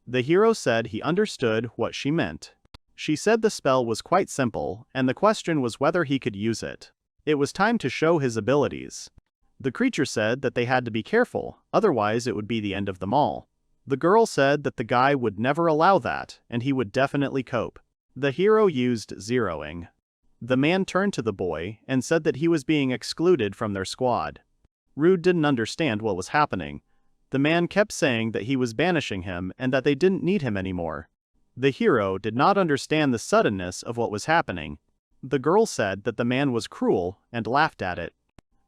The hero said he understood what she meant. She said the spell was quite simple, and the question was whether he could use it. It was time to show his abilities. The creature said that they had to be careful, otherwise it would be the end of them all. The girl said that the guy would never allow that, and he would definitely cope. The hero used zeroing. The man turned to the boy and said that he was being excluded from their squad. Rood didn't understand what was happening. The man kept saying that he was banishing him and that they didn't need him anymore. The hero did not understand the suddenness of what was happening. The girl said that the man was cruel and laughed at it.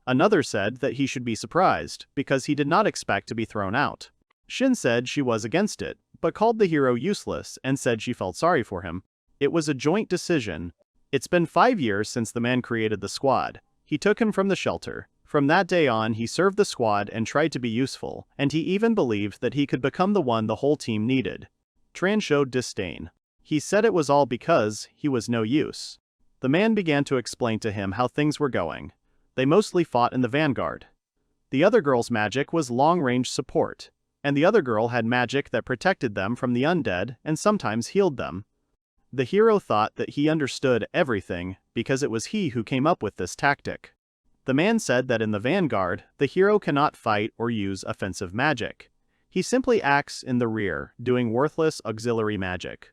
Another said that he should be surprised, because he did not expect to be thrown out. Shin said she was against it, but called the hero useless and said she felt sorry for him. It was a joint decision. It's been 5 years since the man created the squad. He took him from the shelter. From that day on, he served the squad and tried to be useful, and he even believed that he could become the one the whole team needed. Tran showed disdain. He said it was all because he was no use. The man began to explain to him how things were going. They mostly fought in the vanguard. The other girl's magic was long-range support, and the other girl had magic that protected them from the undead and sometimes healed them. The hero thought that he understood everything because it was he who came up with this tactic. The man said that in the vanguard, the hero cannot fight or use offensive magic. He simply acts in the rear, doing worthless auxiliary magic.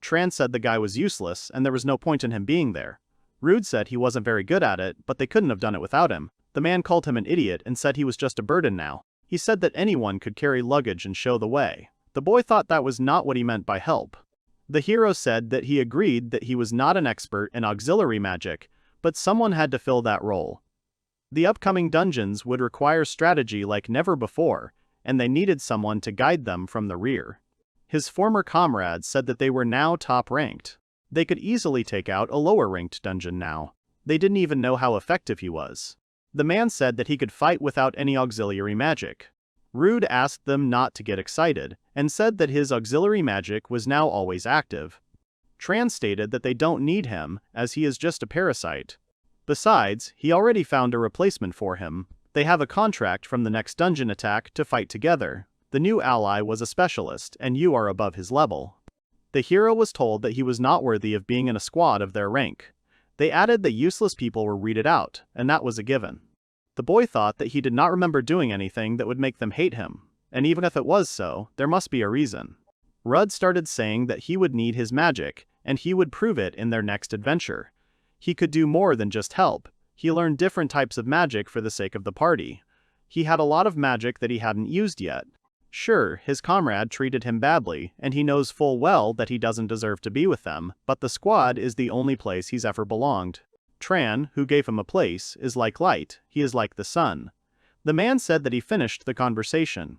Tran said the guy was useless and there was no point in him being there. Rood said he wasn't very good at it, but they couldn't have done it without him. The man called him an idiot and said he was just a burden now. He said that anyone could carry luggage and show the way. The boy thought that was not what he meant by help. The hero said that he agreed that he was not an expert in auxiliary magic, but someone had to fill that role. The upcoming dungeons would require strategy like never before, and they needed someone to guide them from the rear. His former comrades said that they were now top-ranked. They could easily take out a lower-ranked dungeon now. They didn't even know how effective he was. The man said that he could fight without any auxiliary magic. Rood asked them not to get excited, and said that his auxiliary magic was now always active. Tran stated that they don't need him, as he is just a parasite. Besides, he already found a replacement for him. They have a contract from the next dungeon attack to fight together. The new ally was a specialist, and you are above his level. The hero was told that he was not worthy of being in a squad of their rank. They added that useless people were weeded out, and that was a given. The boy thought that he did not remember doing anything that would make them hate him, and even if it was so, there must be a reason. Rood started saying that he would need his magic, and he would prove it in their next adventure. He could do more than just help. He learned different types of magic for the sake of the party. He had a lot of magic that he hadn't used yet. Sure, his comrade treated him badly, and he knows full well that he doesn't deserve to be with them, but the squad is the only place he's ever belonged. Tran, who gave him a place, is like light, he is like the sun. The man said that he finished the conversation.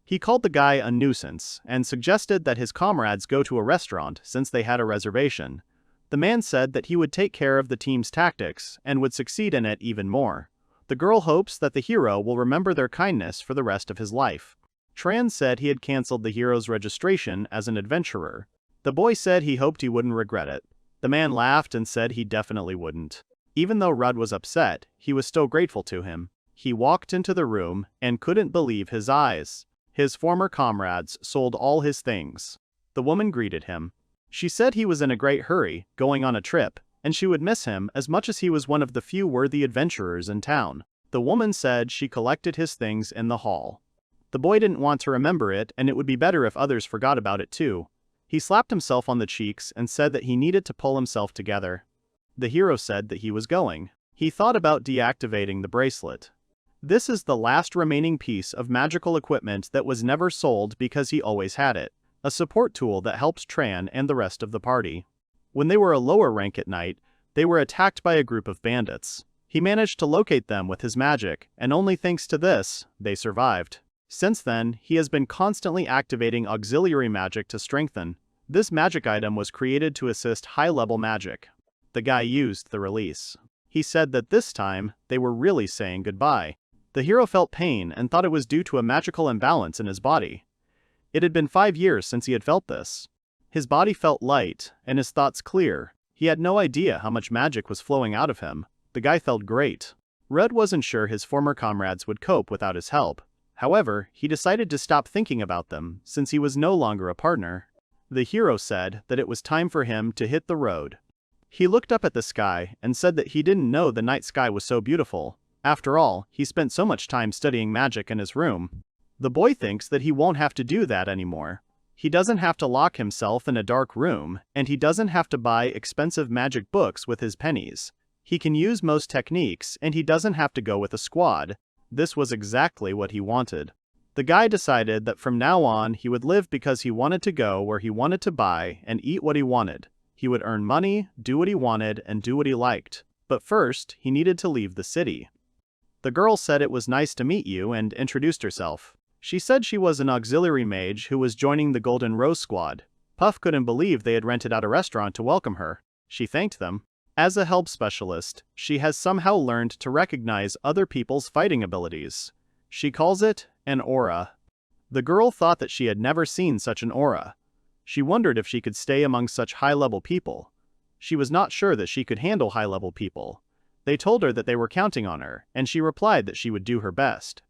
He called the guy a nuisance, and suggested that his comrades go to a restaurant since they had a reservation. The man said that he would take care of the team's tactics, and would succeed in it even more. The girl hopes that the hero will remember their kindness for the rest of his life. Tran said he had cancelled the hero's registration as an adventurer. The boy said he hoped he wouldn't regret it. The man laughed and said he definitely wouldn't. Even though Rood was upset, he was still grateful to him. He walked into the room and couldn't believe his eyes. His former comrades sold all his things. The woman greeted him. She said he was in a great hurry, going on a trip, and she would miss him as much as he was one of the few worthy adventurers in town. The woman said she collected his things in the hall. The boy didn't want to remember it, and it would be better if others forgot about it too. He slapped himself on the cheeks and said that he needed to pull himself together. The hero said that he was going. He thought about deactivating the bracelet. This is the last remaining piece of magical equipment that was never sold because he always had it. A support tool that helps Tran and the rest of the party. When they were a lower rank at night, they were attacked by a group of bandits. He managed to locate them with his magic, and only thanks to this, they survived. Since then, he has been constantly activating auxiliary magic to strengthen. This magic item was created to assist high-level magic. The guy used the release. He said that this time, they were really saying goodbye. The hero felt pain and thought it was due to a magical imbalance in his body. It had been 5 years since he had felt this. His body felt light, and his thoughts clear. He had no idea how much magic was flowing out of him. The guy felt great. Rood wasn't sure his former comrades would cope without his help. However, he decided to stop thinking about them since he was no longer a partner. The hero said that it was time for him to hit the road. He looked up at the sky and said that he didn't know the night sky was so beautiful. After all, he spent so much time studying magic in his room. The boy thinks that he won't have to do that anymore. He doesn't have to lock himself in a dark room, and he doesn't have to buy expensive magic books with his pennies. He can use most techniques, and he doesn't have to go with a squad. This was exactly what he wanted. The guy decided that from now on he would live because he wanted to go where he wanted to buy and eat what he wanted. He would earn money, do what he wanted, and do what he liked. But first, he needed to leave the city. The girl said it was nice to meet you and introduced herself. She said she was an auxiliary mage who was joining the Golden Rose Squad. Puff couldn't believe they had rented out a restaurant to welcome her. She thanked them. As a help specialist, she has somehow learned to recognize other people's fighting abilities. She calls it an aura. The girl thought that she had never seen such an aura. She wondered if she could stay among such high-level people. She was not sure that she could handle high-level people. They told her that they were counting on her, and she replied that she would do her best.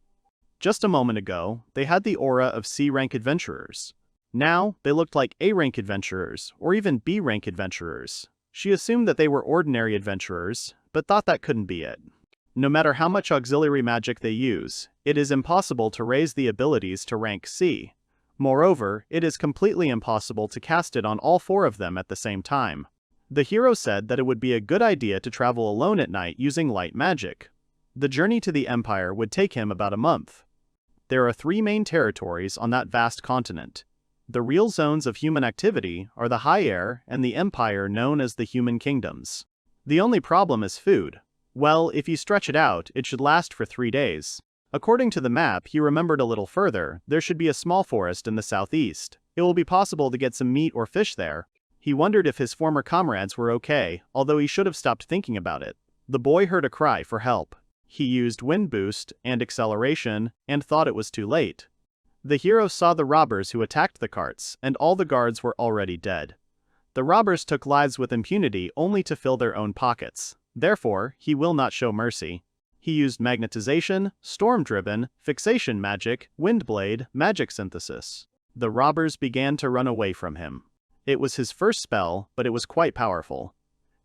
Just a moment ago, they had the aura of C-rank adventurers. Now, they looked like A-rank adventurers, or even B-rank adventurers. She assumed that they were ordinary adventurers, but thought that couldn't be it. No matter how much auxiliary magic they use, it is impossible to raise the abilities to rank C. Moreover, it is completely impossible to cast it on all four of them at the same time. The hero said that it would be a good idea to travel alone at night using light magic. The journey to the Empire would take him about a month. There are 3 main territories on that vast continent. The real zones of human activity are the High Air and the Empire known as the Human Kingdoms. The only problem is food. Well, if you stretch it out, it should last for 3 days. According to the map, he remembered a little further, there should be a small forest in the southeast. It will be possible to get some meat or fish there. He wondered if his former comrades were okay, although he should have stopped thinking about it. The boy heard a cry for help. He used wind boost and acceleration and thought it was too late. The hero saw the robbers who attacked the carts, and all the guards were already dead. The robbers took lives with impunity only to fill their own pockets. Therefore, he will not show mercy. He used magnetization, storm-driven, fixation magic, windblade, magic synthesis. The robbers began to run away from him. It was his first spell, but it was quite powerful.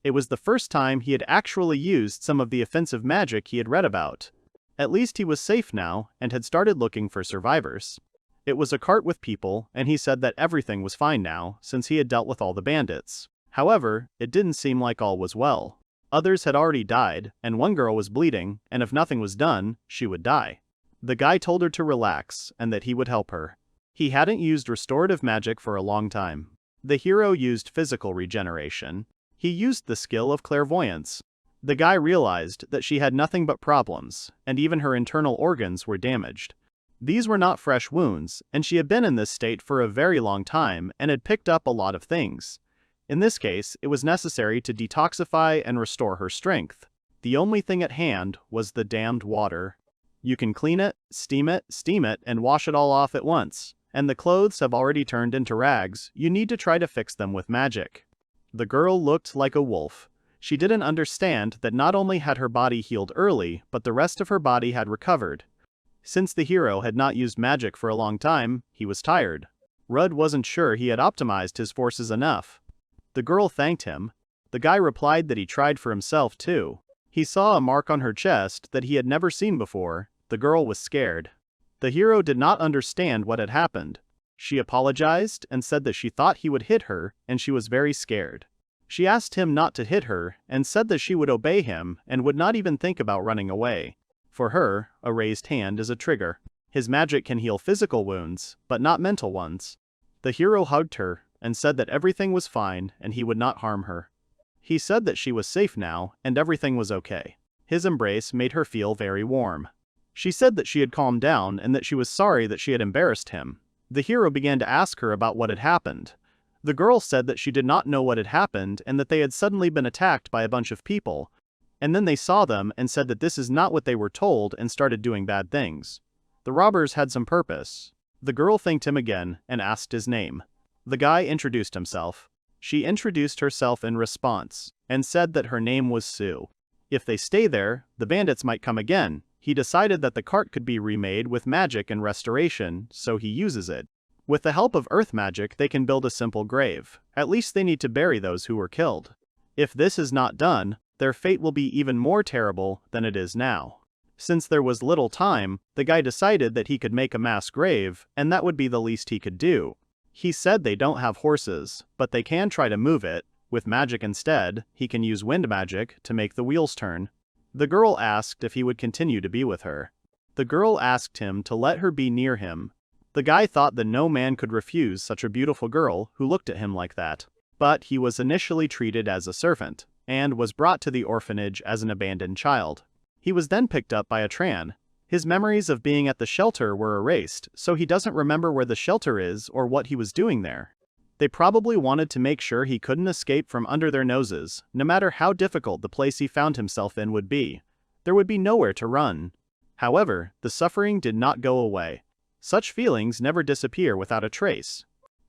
It was the first time he had actually used some of the offensive magic he had read about. At least he was safe now, and had started looking for survivors. It was a cart with people, and he said that everything was fine now, since he had dealt with all the bandits. However, it didn't seem like all was well. Others had already died, and one girl was bleeding, and if nothing was done, she would die. The guy told her to relax, and that he would help her. He hadn't used restorative magic for a long time. The hero used physical regeneration. He used the skill of clairvoyance. The guy realized that she had nothing but problems, and even her internal organs were damaged. These were not fresh wounds, and she had been in this state for a very long time and had picked up a lot of things. In this case, it was necessary to detoxify and restore her strength. The only thing at hand was the damned water. You can clean it, steam it, and wash it all off at once. And the clothes have already turned into rags, you need to try to fix them with magic. The girl looked like a wolf. She didn't understand that not only had her body healed early, but the rest of her body had recovered. Since the hero had not used magic for a long time, he was tired. Rood wasn't sure he had optimized his forces enough. The girl thanked him. The guy replied that he tried for himself too. He saw a mark on her chest that he had never seen before. The girl was scared. The hero did not understand what had happened. She apologized and said that she thought he would hit her, and she was very scared. She asked him not to hit her, and said that she would obey him and would not even think about running away. For her, a raised hand is a trigger. His magic can heal physical wounds, but not mental ones. The hero hugged her, and said that everything was fine and he would not harm her. He said that she was safe now, and everything was okay. His embrace made her feel very warm. She said that she had calmed down and that she was sorry that she had embarrassed him. The hero began to ask her about what had happened. The girl said that she did not know what had happened and that they had suddenly been attacked by a bunch of people. And then they saw them and said that this is not what they were told and started doing bad things. The robbers had some purpose. The girl thanked him again and asked his name. The guy introduced himself. She introduced herself in response and said that her name was Sue. If they stay there, the bandits might come again. He decided that the cart could be remade with magic and restoration, so he uses it. With the help of earth magic, they can build a simple grave. At least they need to bury those who were killed. If this is not done, their fate will be even more terrible than it is now. Since there was little time, the guy decided that he could make a mass grave, and that would be the least he could do. He said they don't have horses, but they can try to move it. With magic instead, he can use wind magic to make the wheels turn. The girl asked if he would continue to be with her. The girl asked him to let her be near him. The guy thought that no man could refuse such a beautiful girl who looked at him like that. But he was initially treated as a servant, and was brought to the orphanage as an abandoned child. He was then picked up by a Tran. His memories of being at the shelter were erased, so he doesn't remember where the shelter is or what he was doing there. They probably wanted to make sure he couldn't escape from under their noses, no matter how difficult the place he found himself in would be. There would be nowhere to run. However, the suffering did not go away. Such feelings never disappear without a trace.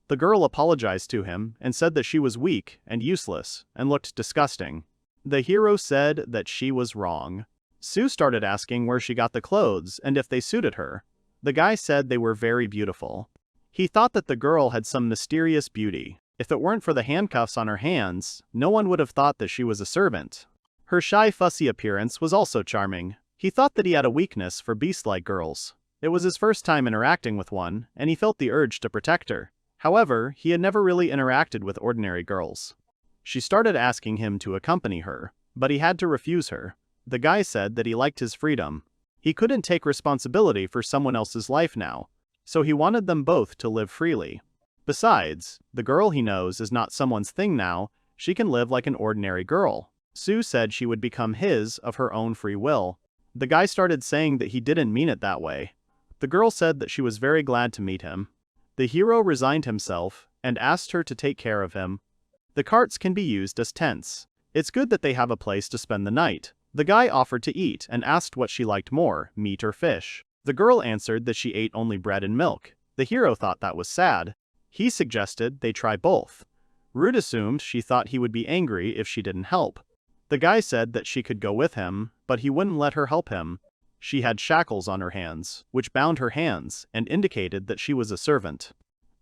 The girl apologized to him and said that she was weak and useless and looked disgusting. The hero said that she was wrong. Sue started asking where she got the clothes and if they suited her. The guy said they were very beautiful. He thought that the girl had some mysterious beauty. If it weren't for the handcuffs on her hands, no one would have thought that she was a servant. Her shy, fussy appearance was also charming. He thought that he had a weakness for beast-like girls. It was his first time interacting with one, and he felt the urge to protect her. However, he had never really interacted with ordinary girls. She started asking him to accompany her, but he had to refuse her. The guy said that he liked his freedom. He couldn't take responsibility for someone else's life now, so he wanted them both to live freely. Besides, the girl he knows is not someone's thing now. She can live like an ordinary girl. Sue said she would become his of her own free will. The guy started saying that he didn't mean it that way. The girl said that she was very glad to meet him. The hero resigned himself and asked her to take care of him. The carts can be used as tents. It's good that they have a place to spend the night. The guy offered to eat and asked what she liked more, meat or fish. The girl answered that she ate only bread and milk. The hero thought that was sad. He suggested they try both. Rood assumed she thought he would be angry if she didn't help. The guy said that she could go with him, but he wouldn't let her help him. She had shackles on her hands, which bound her hands and indicated that she was a servant.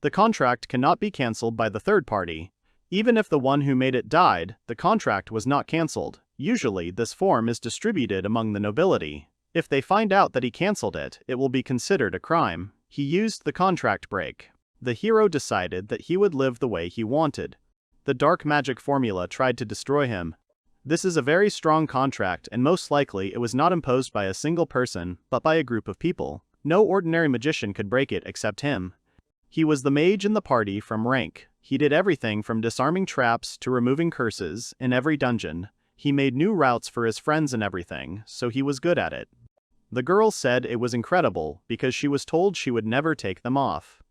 The contract cannot be cancelled by the third party. Even if the one who made it died, the contract was not cancelled. Usually, this form is distributed among the nobility. If they find out that he cancelled it, it will be considered a crime. He used the contract break. The hero decided that he would live the way he wanted. The dark magic formula tried to destroy him. This is a very strong contract, and most likely it was not imposed by a single person, but by a group of people. No ordinary magician could break it except him. He was the mage in the party from rank. He did everything from disarming traps to removing curses in every dungeon. He made new routes for his friends and everything, so he was good at it. The girl said it was incredible because she was told she would never take them off.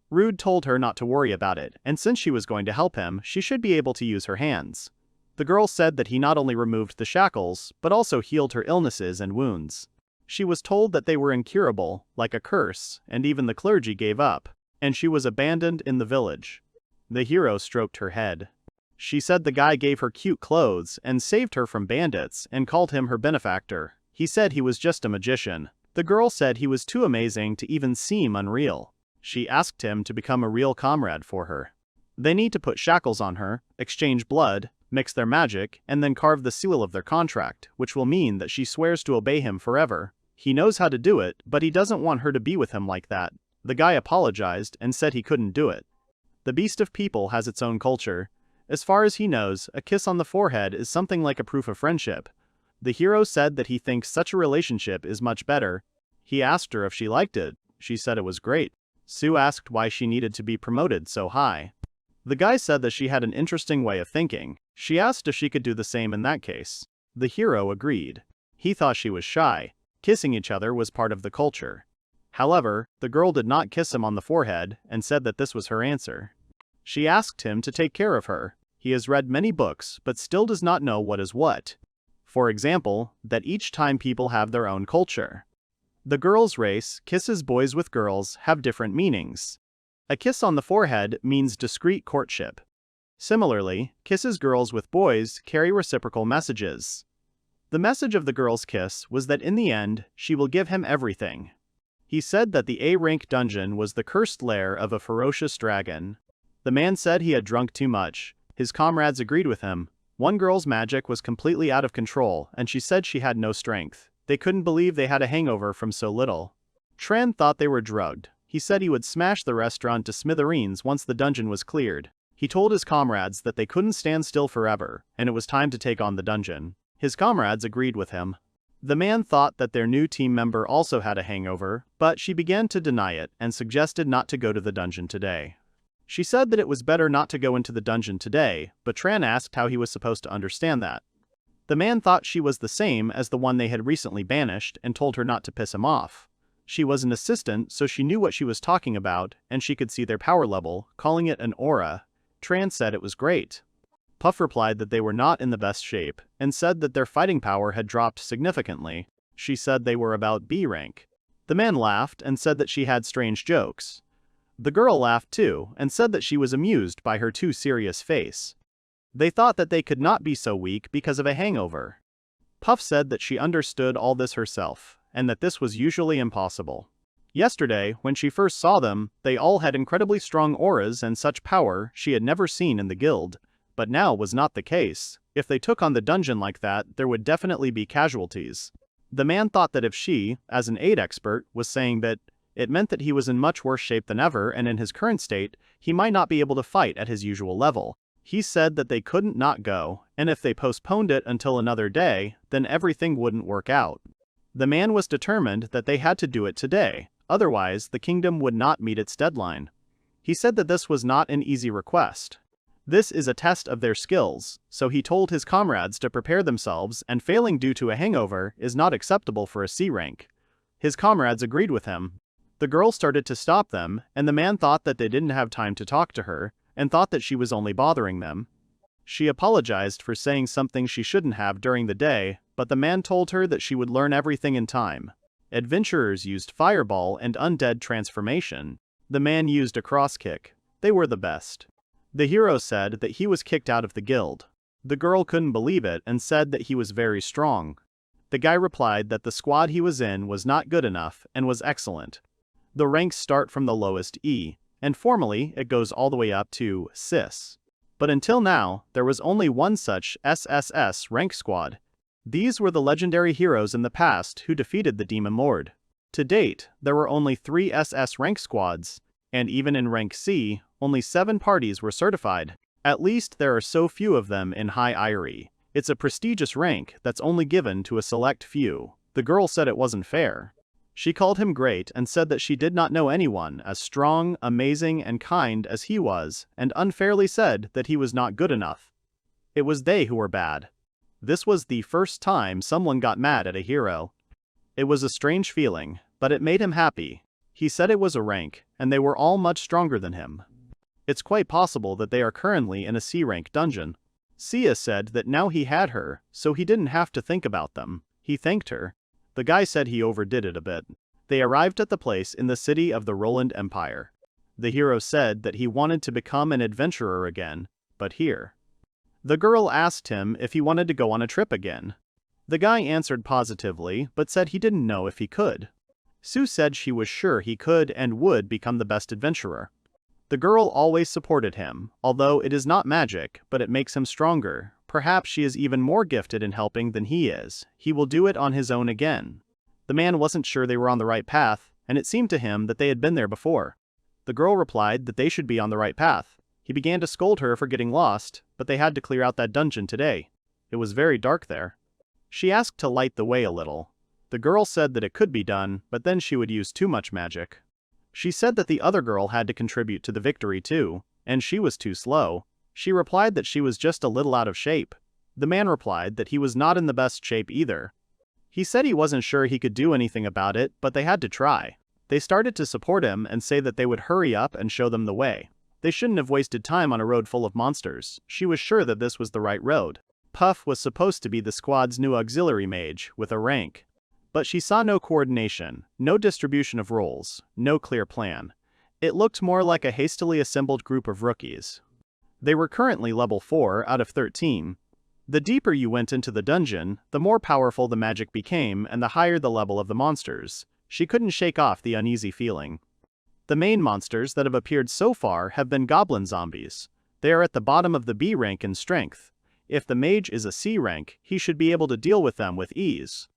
Rood told her not to worry about it, and since she was going to help him, she should be able to use her hands. The girl said that he not only removed the shackles, but also healed her illnesses and wounds. She was told that they were incurable, like a curse, and even the clergy gave up, and she was abandoned in the village. The hero stroked her head. She said the guy gave her cute clothes and saved her from bandits and called him her benefactor. He said he was just a magician. The girl said he was too amazing to even seem unreal. She asked him to become a real comrade for her. They need to put shackles on her, exchange blood, mix their magic, and then carve the seal of their contract, which will mean that she swears to obey him forever. He knows how to do it, but he doesn't want her to be with him like that. The guy apologized and said he couldn't do it. The beast of people has its own culture. As far as he knows, a kiss on the forehead is something like a proof of friendship. The hero said that he thinks such a relationship is much better. He asked her if she liked it. She said it was great. Sue asked why she needed to be promoted so high. The guy said that she had an interesting way of thinking. She asked if she could do the same in that case. The hero agreed. He thought she was shy. Kissing each other was part of the culture. However, the girl did not kiss him on the forehead and said that this was her answer. She asked him to take care of her. He has read many books but still does not know what is what. For example, that each time people have their own culture. The girl's race, kisses boys with girls, have different meanings. A kiss on the forehead means discreet courtship. Similarly, kisses girls with boys carry reciprocal messages. The message of the girl's kiss was that in the end, she will give him everything. He said that the A-rank dungeon was the cursed lair of a ferocious dragon. The man said he had drunk too much. His comrades agreed with him. One girl's magic was completely out of control, and she said she had no strength. They couldn't believe they had a hangover from so little. Tran thought they were drugged. He said he would smash the restaurant to smithereens once the dungeon was cleared. He told his comrades that they couldn't stand still forever, and it was time to take on the dungeon. His comrades agreed with him. The man thought that their new team member also had a hangover, but she began to deny it and suggested not to go to the dungeon today. She said that it was better not to go into the dungeon today, but Tran asked how he was supposed to understand that. The man thought she was the same as the one they had recently banished and told her not to piss him off. She was an assistant, so she knew what she was talking about, and she could see their power level, calling it an aura. Tran said it was great. Puff replied that they were not in the best shape, and said that their fighting power had dropped significantly. She said they were about B rank. The man laughed and said that she had strange jokes. The girl laughed too, and said that she was amused by her too serious face. They thought that they could not be so weak because of a hangover. Puff said that she understood all this herself, and that this was usually impossible. Yesterday, when she first saw them, they all had incredibly strong auras and such power she had never seen in the guild. But now was not the case. If they took on the dungeon like that, there would definitely be casualties. The man thought that if she, as an aid expert, was saying that, it meant that he was in much worse shape than ever, and in his current state, he might not be able to fight at his usual level. He said that they couldn't not go, and if they postponed it until another day, then everything wouldn't work out. The man was determined that they had to do it today, otherwise the kingdom would not meet its deadline. He said that this was not an easy request. This is a test of their skills, so he told his comrades to prepare themselves, and failing due to a hangover is not acceptable for a C rank. His comrades agreed with him. The girl started to stop them, and the man thought that they didn't have time to talk to her, and thought that she was only bothering them. She apologized for saying something she shouldn't have during the day, but the man told her that she would learn everything in time. Adventurers used fireball and undead transformation. The man used a cross kick. They were the best. The hero said that he was kicked out of the guild. The girl couldn't believe it and said that he was very strong. The guy replied that the squad he was in was not good enough and was excellent. The ranks start from the lowest E, and formally it goes all the way up to Cis. But until now, there was only one such SSS rank squad. These were the legendary heroes in the past who defeated the Demon Lord. To date, there were only 3 SS rank squads, and even in rank C, only 7 parties were certified. At least there are so few of them in High Eyrie. It's a prestigious rank that's only given to a select few. The girl said it wasn't fair. She called him great and said that she did not know anyone as strong, amazing, and kind as he was, and unfairly said that he was not good enough. It was they who were bad. This was the first time someone got mad at a hero. It was a strange feeling, but it made him happy. He said it was a rank, and they were all much stronger than him. It's quite possible that they are currently in a C-rank dungeon. Sia said that now he had her, so he didn't have to think about them. He thanked her. The guy said he overdid it a bit. They arrived at the place in the city of the Roland Empire. The hero said that he wanted to become an adventurer again, but here. The girl asked him if he wanted to go on a trip again. The guy answered positively, but said he didn't know if he could. Sue said she was sure he could and would become the best adventurer. The girl always supported him, although it is not magic, but it makes him stronger. Perhaps she is even more gifted in helping than he is. He will do it on his own again. The man wasn't sure they were on the right path, and it seemed to him that they had been there before. The girl replied that they should be on the right path. He began to scold her for getting lost, but they had to clear out that dungeon today. It was very dark there. She asked to light the way a little. The girl said that it could be done, but then she would use too much magic. She said that the other girl had to contribute to the victory too, and she was too slow. She replied that she was just a little out of shape. The man replied that he was not in the best shape either. He said he wasn't sure he could do anything about it, but they had to try. They started to support him and say that they would hurry up and show them the way. They shouldn't have wasted time on a road full of monsters. She was sure that this was the right road. Puff was supposed to be the squad's new auxiliary mage, with a rank. But she saw no coordination, no distribution of roles, no clear plan. It looked more like a hastily assembled group of rookies. They were currently level 4 out of 13. The deeper you went into the dungeon, the more powerful the magic became and the higher the level of the monsters. She couldn't shake off the uneasy feeling. The main monsters that have appeared so far have been goblin zombies. They are at the bottom of the B rank in strength. If the mage is a C rank, he should be able to deal with them with ease.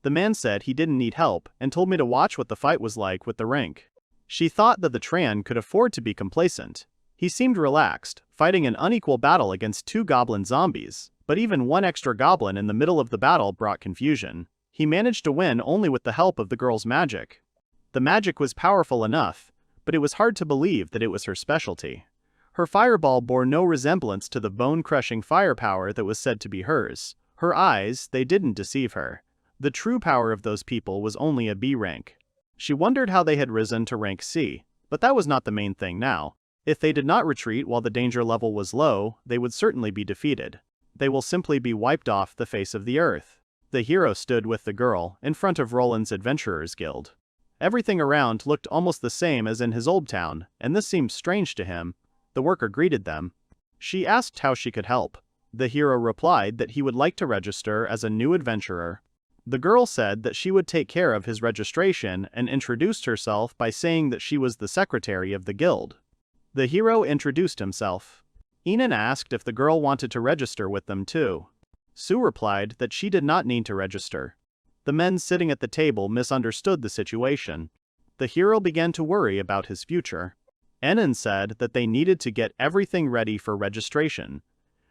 The man said he didn't need help and told me to watch what the fight was like with the rank. She thought that the Tran could afford to be complacent. He seemed relaxed, fighting an unequal battle against 2 goblin zombies, but even 1 extra goblin in the middle of the battle brought confusion. He managed to win only with the help of the girl's magic. The magic was powerful enough, but it was hard to believe that it was her specialty. Her fireball bore no resemblance to the bone-crushing firepower that was said to be hers. Her eyes, they didn't deceive her. The true power of those people was only a B rank. She wondered how they had risen to rank C, but that was not the main thing now. If they did not retreat while the danger level was low, they would certainly be defeated. They will simply be wiped off the face of the earth. The hero stood with the girl in front of Roland's Adventurers Guild. Everything around looked almost the same as in his old town, and this seemed strange to him. The worker greeted them. She asked how she could help. The hero replied that he would like to register as a new adventurer. The girl said that she would take care of his registration and introduced herself by saying that she was the secretary of the guild. The hero introduced himself. Enan asked if the girl wanted to register with them too. Sue replied that she did not need to register. The men sitting at the table misunderstood the situation. The hero began to worry about his future. Enan said that they needed to get everything ready for registration.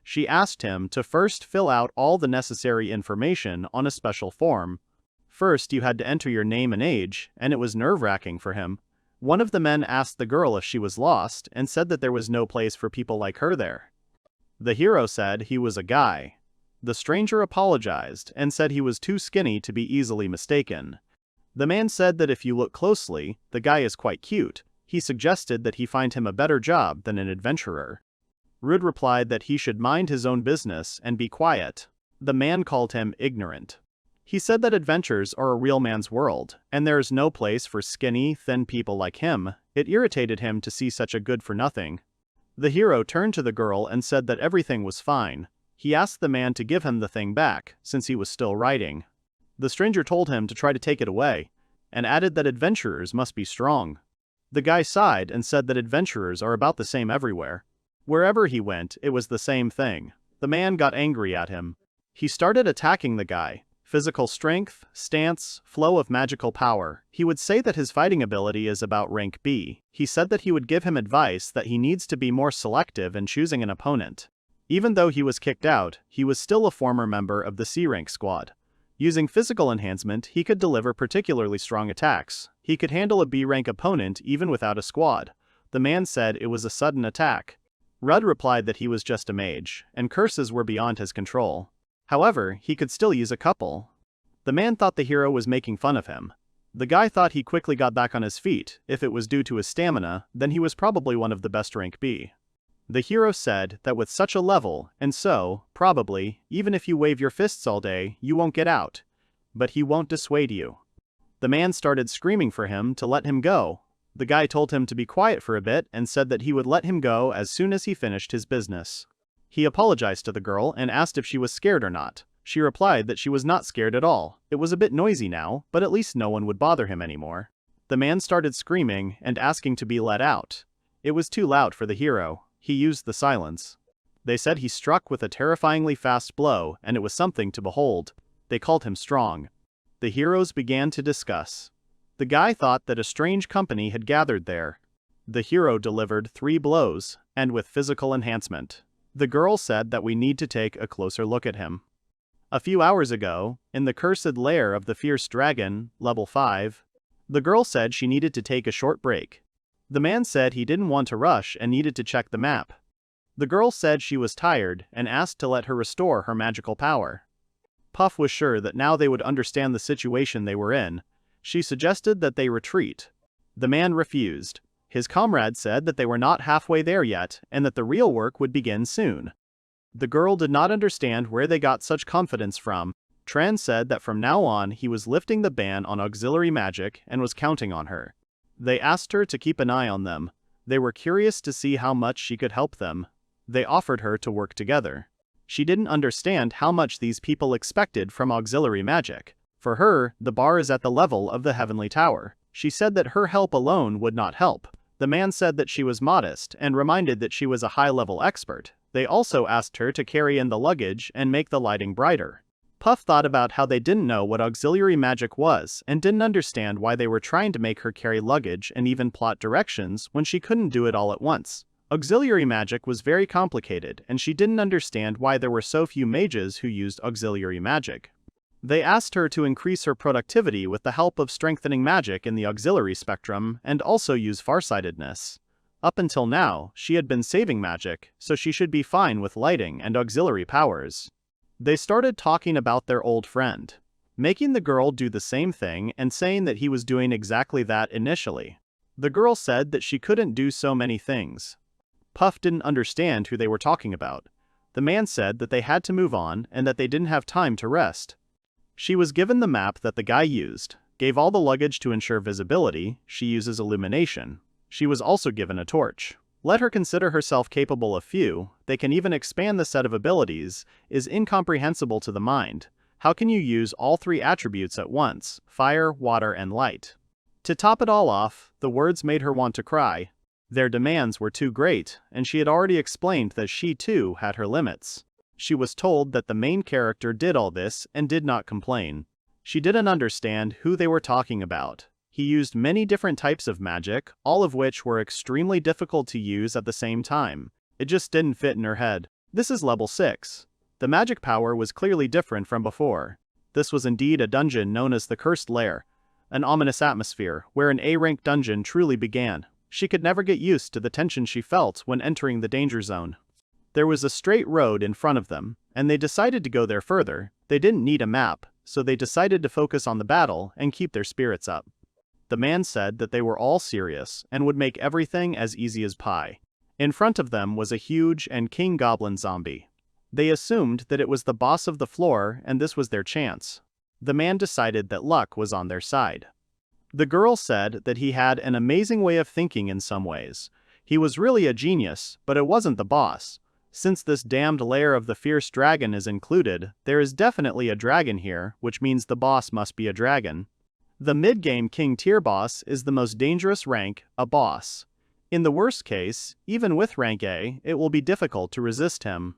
She asked him to first fill out all the necessary information on a special form. First, you had to enter your name and age, and it was nerve-wracking for him. One of the men asked the girl if she was lost and said that there was no place for people like her there. The hero said he was a guy. The stranger apologized and said he was too skinny to be easily mistaken. The man said that if you look closely, the guy is quite cute. He suggested that he find him a better job than an adventurer. Rood replied that he should mind his own business and be quiet. The man called him ignorant. He said that adventures are a real man's world, and there is no place for skinny, thin people like him. It irritated him to see such a good-for-nothing. The hero turned to the girl and said that everything was fine. He asked the man to give him the thing back, since he was still writing. The stranger told him to try to take it away, and added that adventurers must be strong. The guy sighed and said that adventurers are about the same everywhere. Wherever he went, it was the same thing. The man got angry at him. He started attacking the guy. Physical strength, stance, flow of magical power. He would say that his fighting ability is about rank B. He said that he would give him advice that he needs to be more selective in choosing an opponent. Even though he was kicked out, he was still a former member of the C rank squad. Using physical enhancement, he could deliver particularly strong attacks. He could handle a B rank opponent even without a squad. The man said it was a sudden attack. Rood replied that he was just a mage, and curses were beyond his control. However, he could still use a couple. The man thought the hero was making fun of him. The guy thought he quickly got back on his feet. If it was due to his stamina, then he was probably one of the best rank B. The hero said that with such a level, and so, probably, even if you wave your fists all day, you won't get out. But he won't dissuade you. The man started screaming for him to let him go. The guy told him to be quiet for a bit and said that he would let him go as soon as he finished his business. He apologized to the girl and asked if she was scared or not. She replied that she was not scared at all. It was a bit noisy now, but at least no one would bother him anymore. The man started screaming and asking to be let out. It was too loud for the hero. He used the silence. They said he struck with a terrifyingly fast blow, and it was something to behold. They called him strong. The heroes began to discuss. The guy thought that a strange company had gathered there. The hero delivered 3 blows, and with physical enhancement. The girl said that we need to take a closer look at him. A few hours ago, in the cursed lair of the fierce dragon, level 5, the girl said she needed to take a short break. The man said he didn't want to rush and needed to check the map. The girl said she was tired and asked to let her restore her magical power. Puff was sure that now they would understand the situation they were in. She suggested that they retreat. The man refused. His comrades said that they were not halfway there yet and that the real work would begin soon. The girl did not understand where they got such confidence from. Tran said that from now on he was lifting the ban on auxiliary magic and was counting on her. They asked her to keep an eye on them. They were curious to see how much she could help them. They offered her to work together. She didn't understand how much these people expected from auxiliary magic. For her, the bar is at the level of the heavenly tower. She said that her help alone would not help. The man said that she was modest and reminded that she was a high-level expert. They also asked her to carry in the luggage and make the lighting brighter. Puff thought about how they didn't know what auxiliary magic was and didn't understand why they were trying to make her carry luggage and even plot directions when she couldn't do it all at once. Auxiliary magic was very complicated, and she didn't understand why there were so few mages who used auxiliary magic. They asked her to increase her productivity with the help of strengthening magic in the auxiliary spectrum and also use farsightedness. Up until now, she had been saving magic, so she should be fine with lighting and auxiliary powers. They started talking about their old friend, making the girl do the same thing and saying that he was doing exactly that initially. The girl said that she couldn't do so many things. Puff didn't understand who they were talking about. The man said that they had to move on and that they didn't have time to rest. She was given the map that the guy used, gave all the luggage to ensure visibility. She uses illumination. She was also given a torch. Let her consider herself capable of few. They can even expand the set of abilities, is incomprehensible to the mind. How can you use all three attributes at once, fire, water, and light? To top it all off, the words made her want to cry. Their demands were too great, and she had already explained that she too had her limits. She was told that the main character did all this and did not complain. She didn't understand who they were talking about. He used many different types of magic, all of which were extremely difficult to use at the same time. It just didn't fit in her head. This is level 6. The magic power was clearly different from before. This was indeed a dungeon known as the Cursed Lair, an ominous atmosphere where an A-rank dungeon truly began. She could never get used to the tension she felt when entering the danger zone. There was a straight road in front of them, and they decided to go there further. They didn't need a map, so they decided to focus on the battle and keep their spirits up. The man said that they were all serious and would make everything as easy as pie. In front of them was a huge and king goblin zombie. They assumed that it was the boss of the floor and this was their chance. The man decided that luck was on their side. The girl said that he had an amazing way of thinking in some ways. He was really a genius, but it wasn't the boss. Since this damned lair of the fierce dragon is included, there is definitely a dragon here, which means the boss must be a dragon. The mid-game king tier boss is the most dangerous rank, a boss. In the worst case, even with rank A, it will be difficult to resist him.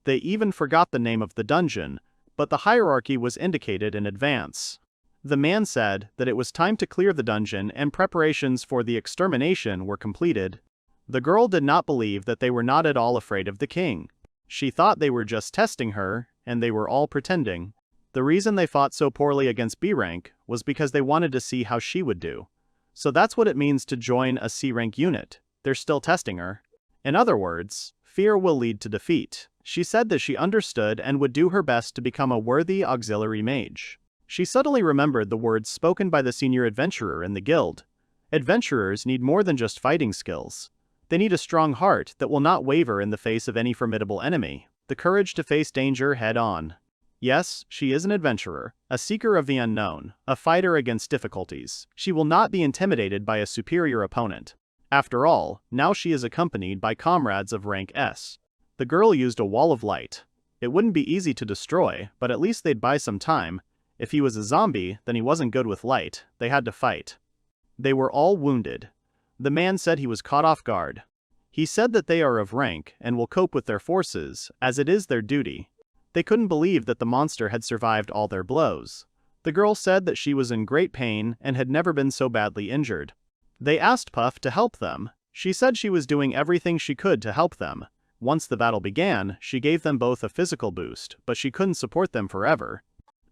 They even forgot the name of the dungeon, but the hierarchy was indicated in advance. The man said that it was time to clear the dungeon and preparations for the extermination were completed. The girl did not believe that they were not at all afraid of the king. She thought they were just testing her, and they were all pretending. The reason they fought so poorly against B rank was because they wanted to see how she would do. So that's what it means to join a C rank unit. They're still testing her. In other words, fear will lead to defeat. She said that she understood and would do her best to become a worthy auxiliary mage. She suddenly remembered the words spoken by the senior adventurer in the guild. Adventurers need more than just fighting skills. They need a strong heart that will not waver in the face of any formidable enemy, the courage to face danger head-on. Yes, she is an adventurer, a seeker of the unknown, a fighter against difficulties. She will not be intimidated by a superior opponent. After all, now she is accompanied by comrades of rank S. The girl used a wall of light. It wouldn't be easy to destroy, but at least they'd buy some time. If he was a zombie, then he wasn't good with light. They had to fight. They were all wounded. The man said he was caught off guard. He said that they are of rank and will cope with their forces, as it is their duty. They couldn't believe that the monster had survived all their blows. The girl said that she was in great pain and had never been so badly injured. They asked Puff to help them. She said she was doing everything she could to help them. Once the battle began, she gave them both a physical boost, but she couldn't support them forever.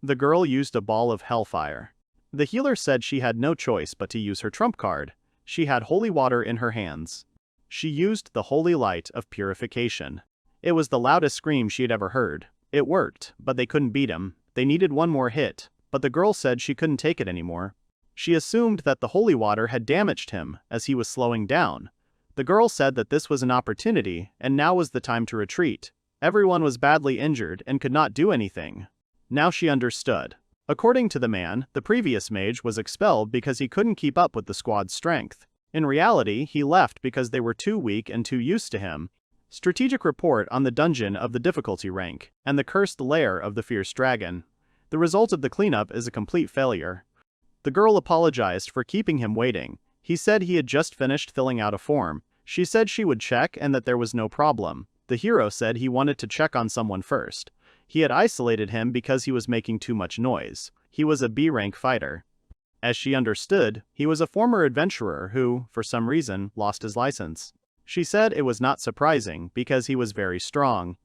The girl used a ball of hellfire. The healer said she had no choice but to use her trump card. She had holy water in her hands. She used the holy light of purification. It was the loudest scream she had ever heard. It worked, but they couldn't beat him. They needed one more hit, but the girl said she couldn't take it anymore. She assumed that the holy water had damaged him, as he was slowing down. The girl said that this was an opportunity, and now was the time to retreat. Everyone was badly injured and could not do anything. Now she understood. According to the man, the previous mage was expelled because he couldn't keep up with the squad's strength. In reality, he left because they were too weak and too used to him. Strategic report on the dungeon of the difficulty rank, and the cursed lair of the fierce dragon. The result of the cleanup is a complete failure. The girl apologized for keeping him waiting. He said he had just finished filling out a form. She said she would check and that there was no problem. The hero said he wanted to check on someone first. He had isolated him because he was making too much noise. He was a B-rank fighter. As she understood, he was a former adventurer who, for some reason, lost his license. She said it was not surprising because he was very strong.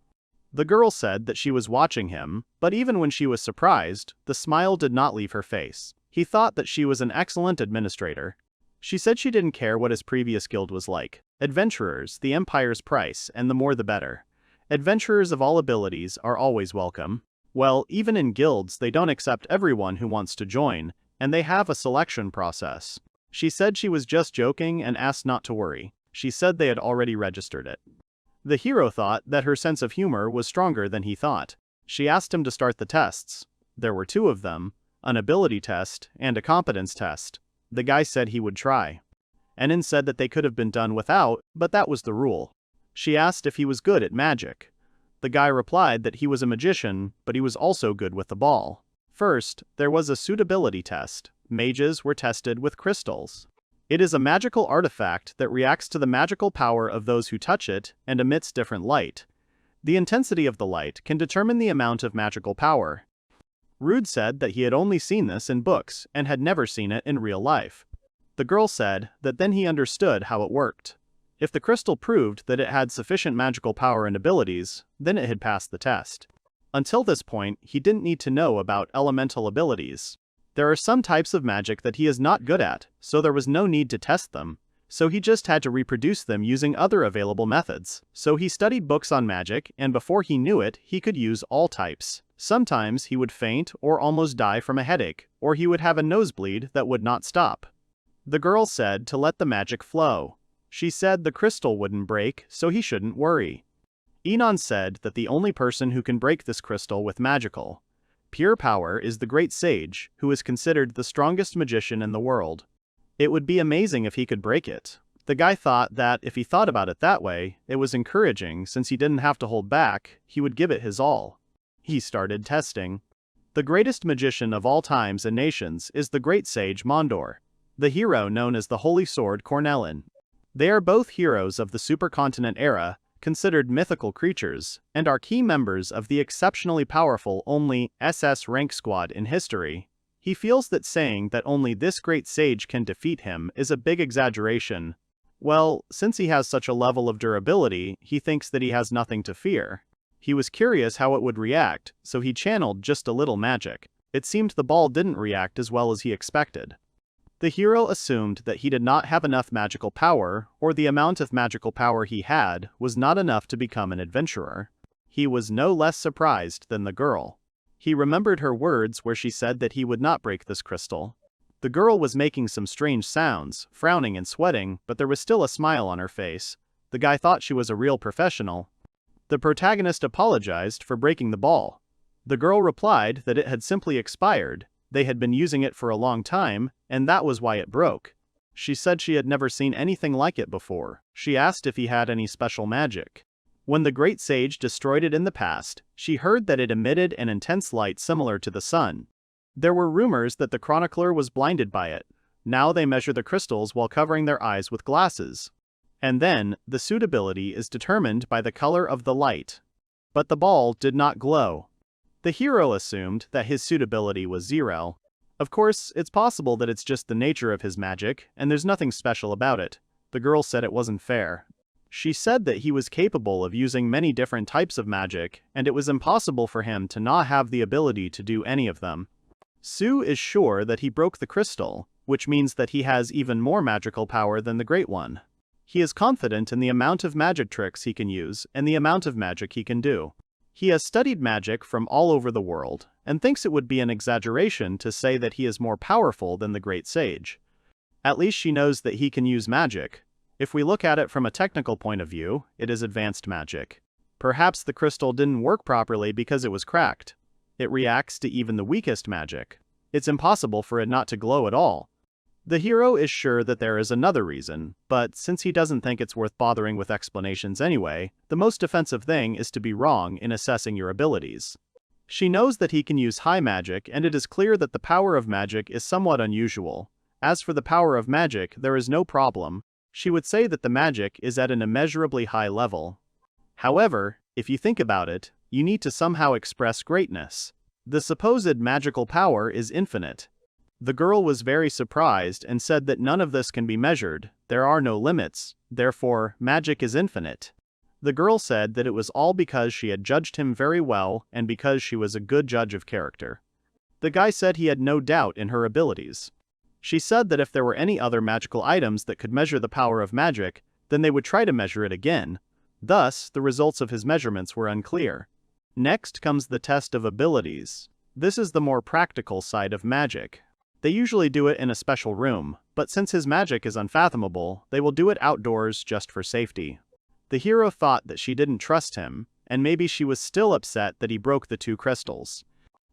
The girl said that she was watching him, but even when she was surprised, the smile did not leave her face. He thought that she was an excellent administrator. She said she didn't care what his previous guild was like. Adventurers, the Empire's price, and the more the better. Adventurers of all abilities are always welcome. Well, even in guilds they don't accept everyone who wants to join, and they have a selection process. She said she was just joking and asked not to worry. She said they had already registered it. The hero thought that her sense of humor was stronger than he thought. She asked him to start the tests. There were 2 of them, an ability test and a competence test. The guy said he would try. Enin said that they could have been done without, but that was the rule. She asked if he was good at magic. The guy replied that he was a magician, but he was also good with the ball. First, there was a suitability test. Mages were tested with crystals. It is a magical artifact that reacts to the magical power of those who touch it and emits different light. The intensity of the light can determine the amount of magical power. Rood said that he had only seen this in books and had never seen it in real life. The girl said that then he understood how it worked. If the crystal proved that it had sufficient magical power and abilities, then it had passed the test. Until this point, he didn't need to know about elemental abilities. There are some types of magic that he is not good at, so there was no need to test them. So he just had to reproduce them using other available methods. So he studied books on magic, and before he knew it, he could use all types. Sometimes he would faint or almost die from a headache, or he would have a nosebleed that would not stop. The girl said to let the magic flow. She said the crystal wouldn't break, so he shouldn't worry. Enon said that the only person who can break this crystal with magical pure power is the great sage, who is considered the strongest magician in the world. It would be amazing if he could break it. The guy thought that if he thought about it that way, it was encouraging since he didn't have to hold back, he would give it his all. He started testing. The greatest magician of all times and nations is the great sage Mondor, the hero known as the Holy Sword Cornellin. They are both heroes of the supercontinent era, considered mythical creatures, and are key members of the exceptionally powerful only SS rank squad in history. He feels that saying that only this great sage can defeat him is a big exaggeration. Well, since he has such a level of durability, he thinks that he has nothing to fear. He was curious how it would react, so he channeled just a little magic. It seemed the ball didn't react as well as he expected. The hero assumed that he did not have enough magical power, or the amount of magical power he had was not enough to become an adventurer. He was no less surprised than the girl. He remembered her words where she said that he would not break this crystal. The girl was making some strange sounds, frowning and sweating, but there was still a smile on her face. The guy thought she was a real professional. The protagonist apologized for breaking the ball. The girl replied that it had simply expired. They had been using it for a long time, and that was why it broke. She said she had never seen anything like it before. She asked if he had any special magic. When the great sage destroyed it in the past, she heard that it emitted an intense light similar to the sun. There were rumors that the chronicler was blinded by it. Now they measure the crystals while covering their eyes with glasses. And then, the suitability is determined by the color of the light. But the ball did not glow. The hero assumed that his suitability was 0. Of course, it's possible that it's just the nature of his magic, and there's nothing special about it. The girl said it wasn't fair. She said that he was capable of using many different types of magic, and it was impossible for him to not have the ability to do any of them. Sue is sure that he broke the crystal, which means that he has even more magical power than the Great One. He is confident in the amount of magic tricks he can use and the amount of magic he can do. He has studied magic from all over the world, and thinks it would be an exaggeration to say that he is more powerful than the Great Sage. At least she knows that he can use magic. If we look at it from a technical point of view, it is advanced magic. Perhaps the crystal didn't work properly because it was cracked. It reacts to even the weakest magic. It's impossible for it not to glow at all. The hero is sure that there is another reason, but since he doesn't think it's worth bothering with explanations anyway, the most defensive thing is to be wrong in assessing your abilities. She knows that he can use high magic, and it is clear that the power of magic is somewhat unusual. As for the power of magic, there is no problem. She would say that the magic is at an immeasurably high level. However, if you think about it, you need to somehow express greatness. The supposed magical power is infinite. The girl was very surprised and said that none of this can be measured, there are no limits, therefore, magic is infinite. The girl said that it was all because she had judged him very well and because she was a good judge of character. The guy said he had no doubt in her abilities. She said that if there were any other magical items that could measure the power of magic, then they would try to measure it again. Thus, the results of his measurements were unclear. Next comes the test of abilities. This is the more practical side of magic. They usually do it in a special room, but since his magic is unfathomable, they will do it outdoors just for safety. The hero thought that she didn't trust him, and maybe she was still upset that he broke the 2 crystals.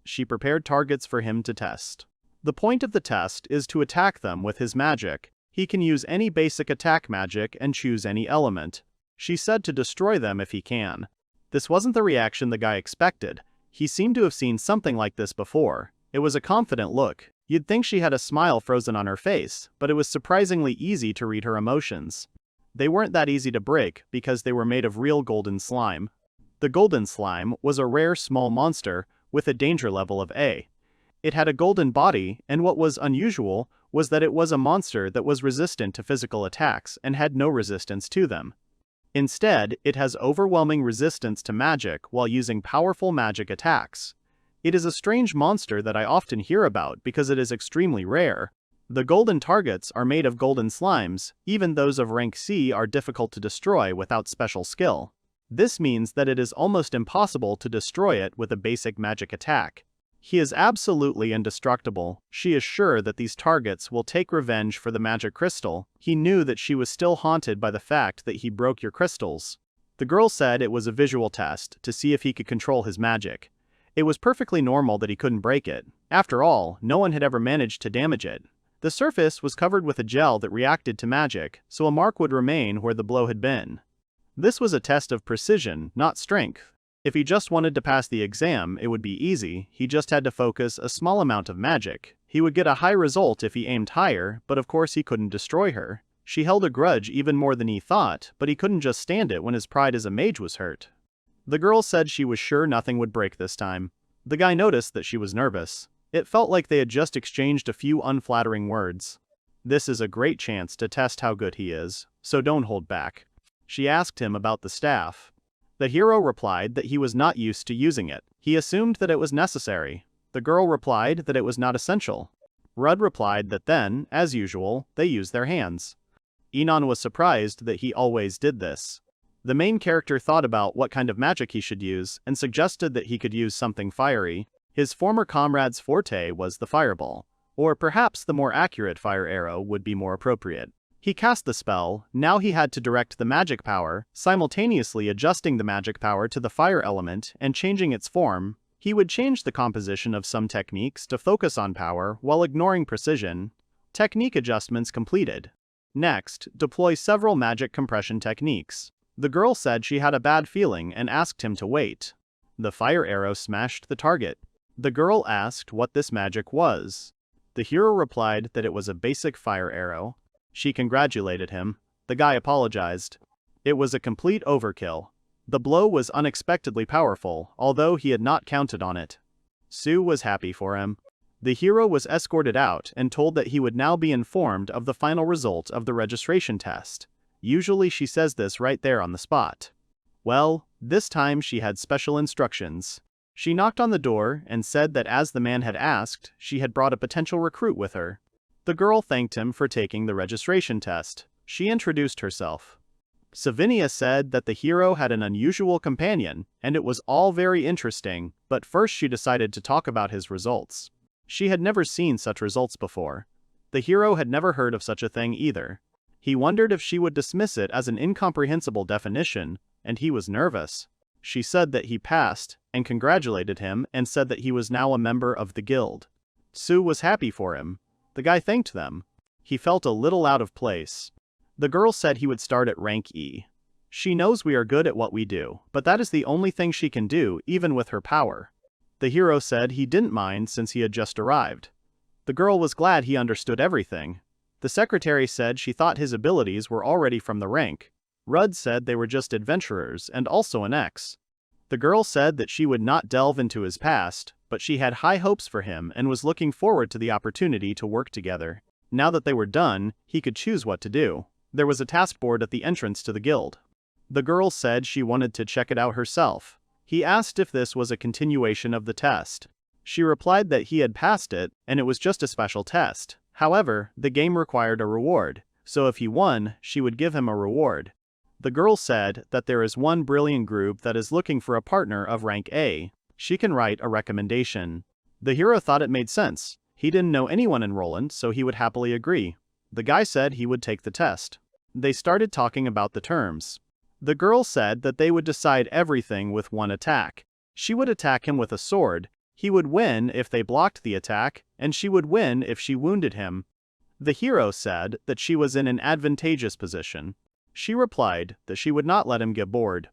She prepared targets for him to test. The point of the test is to attack them with his magic. He can use any basic attack magic and choose any element. She said to destroy them if he can. This wasn't the reaction the guy expected. He seemed to have seen something like this before. It was a confident look. You'd think she had a smile frozen on her face, but it was surprisingly easy to read her emotions. They weren't that easy to break because they were made of real golden slime. The golden slime was a rare small monster with a danger level of A. It had a golden body, and what was unusual was that it was a monster that was resistant to physical attacks and had no resistance to them. Instead, it has overwhelming resistance to magic while using powerful magic attacks. It is a strange monster that I often hear about because it is extremely rare. The golden targets are made of golden slimes, even those of rank C are difficult to destroy without special skill. This means that it is almost impossible to destroy it with a basic magic attack. He is absolutely indestructible. She is sure that these targets will take revenge for the magic crystal. He knew that she was still haunted by the fact that he broke your crystals. The girl said it was a visual test to see if he could control his magic. It was perfectly normal that he couldn't break it. After all, no one had ever managed to damage it. The surface was covered with a gel that reacted to magic, so a mark would remain where the blow had been. This was a test of precision, not strength. If he just wanted to pass the exam, it would be easy. He just had to focus a small amount of magic. He would get a high result if he aimed higher, but of course he couldn't destroy her. She held a grudge even more than he thought, but he couldn't just stand it when his pride as a mage was hurt. The girl said she was sure nothing would break this time. The guy noticed that she was nervous. It felt like they had just exchanged a few unflattering words. This is a great chance to test how good he is, so don't hold back. She asked him about the staff. The hero replied that he was not used to using it. He assumed that it was necessary. The girl replied that it was not essential. Rood replied that then, as usual, they used their hands. Enon was surprised that he always did this. The main character thought about what kind of magic he should use and suggested that he could use something fiery. His former comrade's forte was the fireball, or perhaps the more accurate fire arrow would be more appropriate. He cast the spell. Now he had to direct the magic power, simultaneously adjusting the magic power to the fire element and changing its form. He would change the composition of some techniques to focus on power while ignoring precision. Technique adjustments completed. Next, deploy several magic compression techniques. The girl said she had a bad feeling and asked him to wait. The fire arrow smashed the target. The girl asked what this magic was. The hero replied that it was a basic fire arrow. She congratulated him. The guy apologized. It was a complete overkill. The blow was unexpectedly powerful, although he had not counted on it. Sue was happy for him. The hero was escorted out and told that he would now be informed of the final result of the registration test. Usually she says this right there on the spot. Well, this time she had special instructions. She knocked on the door and said that as the man had asked, she had brought a potential recruit with her. The girl thanked him for taking the registration test. She introduced herself. Savinia said that the hero had an unusual companion, and it was all very interesting, but first she decided to talk about his results. She had never seen such results before. The hero had never heard of such a thing either. He wondered if she would dismiss it as an incomprehensible definition, and he was nervous. She said that he passed, and congratulated him and said that he was now a member of the guild. Sue was happy for him. The guy thanked them. He felt a little out of place. The girl said he would start at rank E. She knows we are good at what we do, but that is the only thing she can do, even with her power. The hero said he didn't mind since he had just arrived. The girl was glad he understood everything. The secretary said she thought his abilities were already from the rank. Rood said they were just adventurers and also an ex. The girl said that she would not delve into his past, but she had high hopes for him and was looking forward to the opportunity to work together. Now that they were done, he could choose what to do. There was a task board at the entrance to the guild. The girl said she wanted to check it out herself. He asked if this was a continuation of the test. She replied that he had passed it, and it was just a special test. However, the game required a reward, so if he won, she would give him a reward. The girl said that there is one brilliant group that is looking for a partner of rank A. She can write a recommendation. The hero thought it made sense. He didn't know anyone in Roland, so he would happily agree. The guy said he would take the test. They started talking about the terms. The girl said that they would decide everything with one attack. She would attack him with a sword. He would win if they blocked the attack, and she would win if she wounded him. The hero said that she was in an advantageous position. She replied that she would not let him get bored.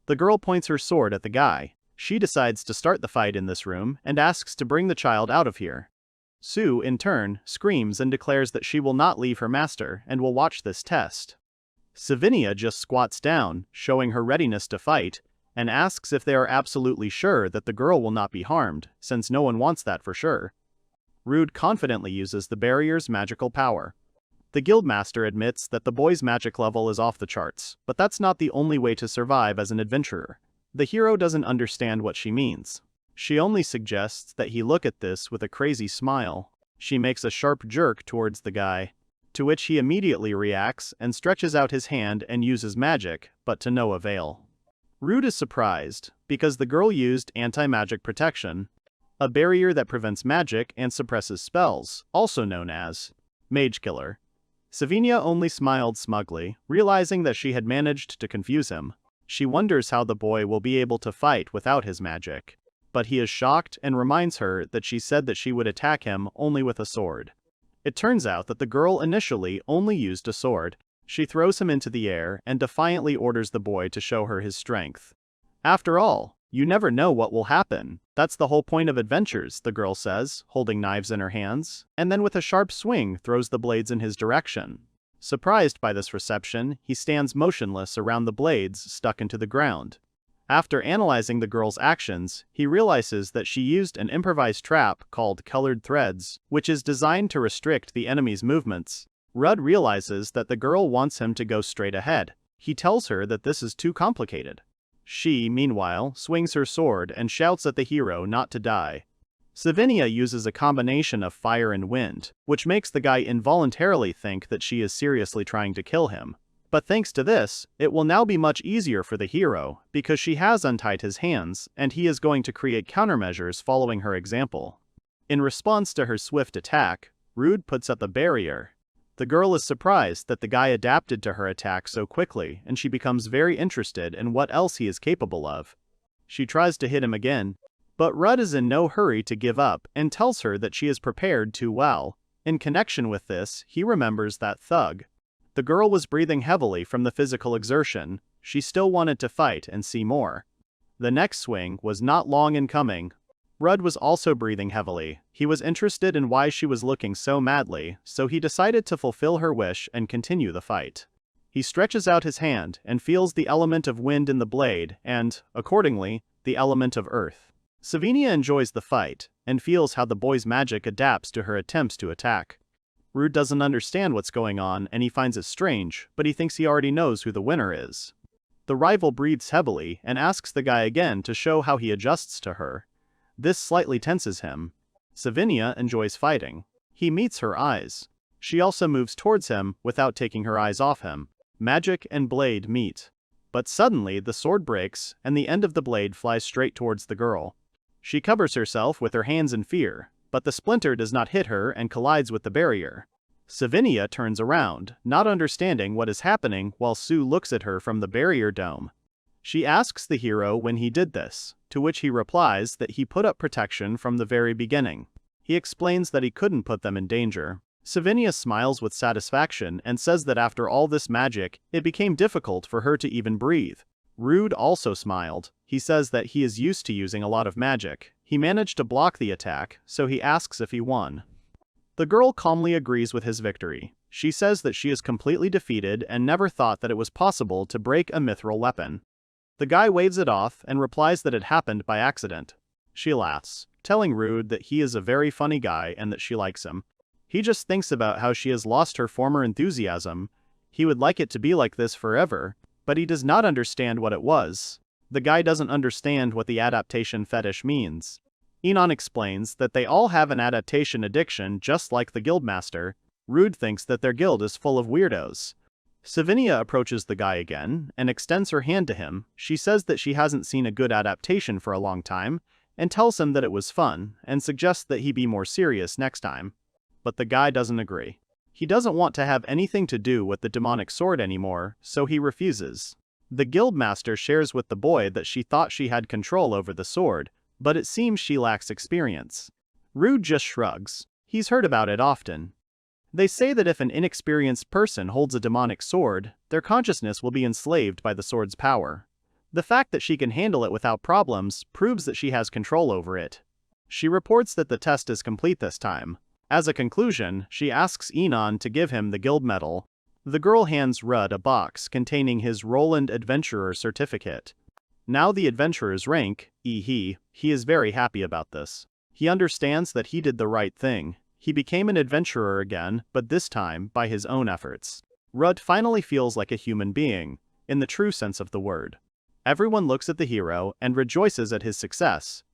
The girl points her sword at the guy. She decides to start the fight in this room and asks to bring the child out of here. Sue, in turn, screams and declares that she will not leave her master and will watch this test. Savinia just squats down, showing her readiness to fight, and asks if they are absolutely sure that the girl will not be harmed, since no one wants that for sure. Rood confidently uses the barrier's magical power. The guildmaster admits that the boy's magic level is off the charts, but that's not the only way to survive as an adventurer. The hero doesn't understand what she means. She only suggests that he look at this with a crazy smile. She makes a sharp jerk towards the guy, to which he immediately reacts and stretches out his hand and uses magic, but to no avail. Rood is surprised, because the girl used anti-magic protection, a barrier that prevents magic and suppresses spells, also known as mage killer. Savinia only smiled smugly, realizing that she had managed to confuse him. She wonders how the boy will be able to fight without his magic. But he is shocked and reminds her that she said that she would attack him only with a sword. It turns out that the girl initially only used a sword. She throws him into the air and defiantly orders the boy to show her his strength. After all, you never know what will happen. That's the whole point of adventures, the girl says, holding knives in her hands, and then with a sharp swing throws the blades in his direction. Surprised by this reception, he stands motionless around the blades stuck into the ground. After analyzing the girl's actions, he realizes that she used an improvised trap called colored threads, which is designed to restrict the enemy's movements. Rood realizes that the girl wants him to go straight ahead. He tells her that this is too complicated. She, meanwhile, swings her sword and shouts at the hero not to die. Savinia uses a combination of fire and wind, which makes the guy involuntarily think that she is seriously trying to kill him. But thanks to this, it will now be much easier for the hero, because she has untied his hands, and he is going to create countermeasures following her example. In response to her swift attack, Rood puts up a barrier. The girl is surprised that the guy adapted to her attack so quickly, and she becomes very interested in what else he is capable of. She tries to hit him again, but Rood is in no hurry to give up and tells her that she is prepared too well. In connection with this, he remembers that thug. The girl was breathing heavily from the physical exertion. She still wanted to fight and see more. The next swing was not long in coming. Rood was also breathing heavily. He was interested in why she was looking so madly, so he decided to fulfill her wish and continue the fight. He stretches out his hand and feels the element of wind in the blade and, accordingly, the element of earth. Savinia enjoys the fight and feels how the boy's magic adapts to her attempts to attack. Rood doesn't understand what's going on and he finds it strange, but he thinks he already knows who the winner is. The rival breathes heavily and asks the guy again to show how he adjusts to her. This slightly tenses him. Savinia enjoys fighting. He meets her eyes. She also moves towards him without taking her eyes off him. Magic and blade meet. But suddenly the sword breaks and the end of the blade flies straight towards the girl. She covers herself with her hands in fear, but the splinter does not hit her and collides with the barrier. Savinia turns around, not understanding what is happening while Sue looks at her from the barrier dome. She asks the hero when he did this, to which he replies that he put up protection from the very beginning. He explains that he couldn't put them in danger. Savinia smiles with satisfaction and says that after all this magic, it became difficult for her to even breathe. Rood also smiled. He says that he is used to using a lot of magic. He managed to block the attack, so he asks if he won. The girl calmly agrees with his victory. She says that she is completely defeated and never thought that it was possible to break a mithril weapon. The guy waves it off and replies that it happened by accident. She laughs, telling Rood that he is a very funny guy and that she likes him. He just thinks about how she has lost her former enthusiasm. He would like it to be like this forever, but he does not understand what it was. The guy doesn't understand what the adaptation fetish means. Enon explains that they all have an adaptation addiction just like the guildmaster. Rood thinks that their guild is full of weirdos. Savinia approaches the guy again and extends her hand to him. She says that she hasn't seen a good adaptation for a long time, and tells him that it was fun, and suggests that he be more serious next time. But the guy doesn't agree. He doesn't want to have anything to do with the demonic sword anymore, so he refuses. The guildmaster shares with the boy that she thought she had control over the sword, but it seems she lacks experience. Rood just shrugs. He's heard about it often. They say that if an inexperienced person holds a demonic sword, their consciousness will be enslaved by the sword's power. The fact that she can handle it without problems proves that she has control over it. She reports that the test is complete this time. As a conclusion, she asks Enon to give him the guild medal. The girl hands Rood a box containing his Roland Adventurer certificate. Now the adventurer's rank, he is very happy about this. He understands that he did the right thing. He became an adventurer again, but this time by his own efforts. Rood finally feels like a human being, in the true sense of the word. Everyone looks at the hero and rejoices at his success.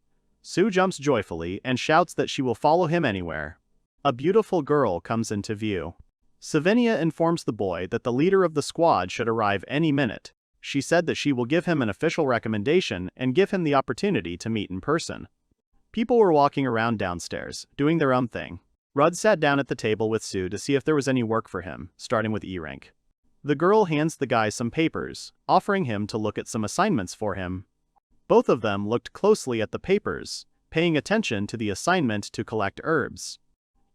Sue jumps joyfully and shouts that she will follow him anywhere. A beautiful girl comes into view. Savinia informs the boy that the leader of the squad should arrive any minute. She said that she will give him an official recommendation and give him the opportunity to meet in person. People were walking around downstairs, doing their own thing. Rood sat down at the table with Sue to see if there was any work for him, starting with E rank. The girl hands the guy some papers, offering him to look at some assignments for him. Both of them looked closely at the papers, paying attention to the assignment to collect herbs.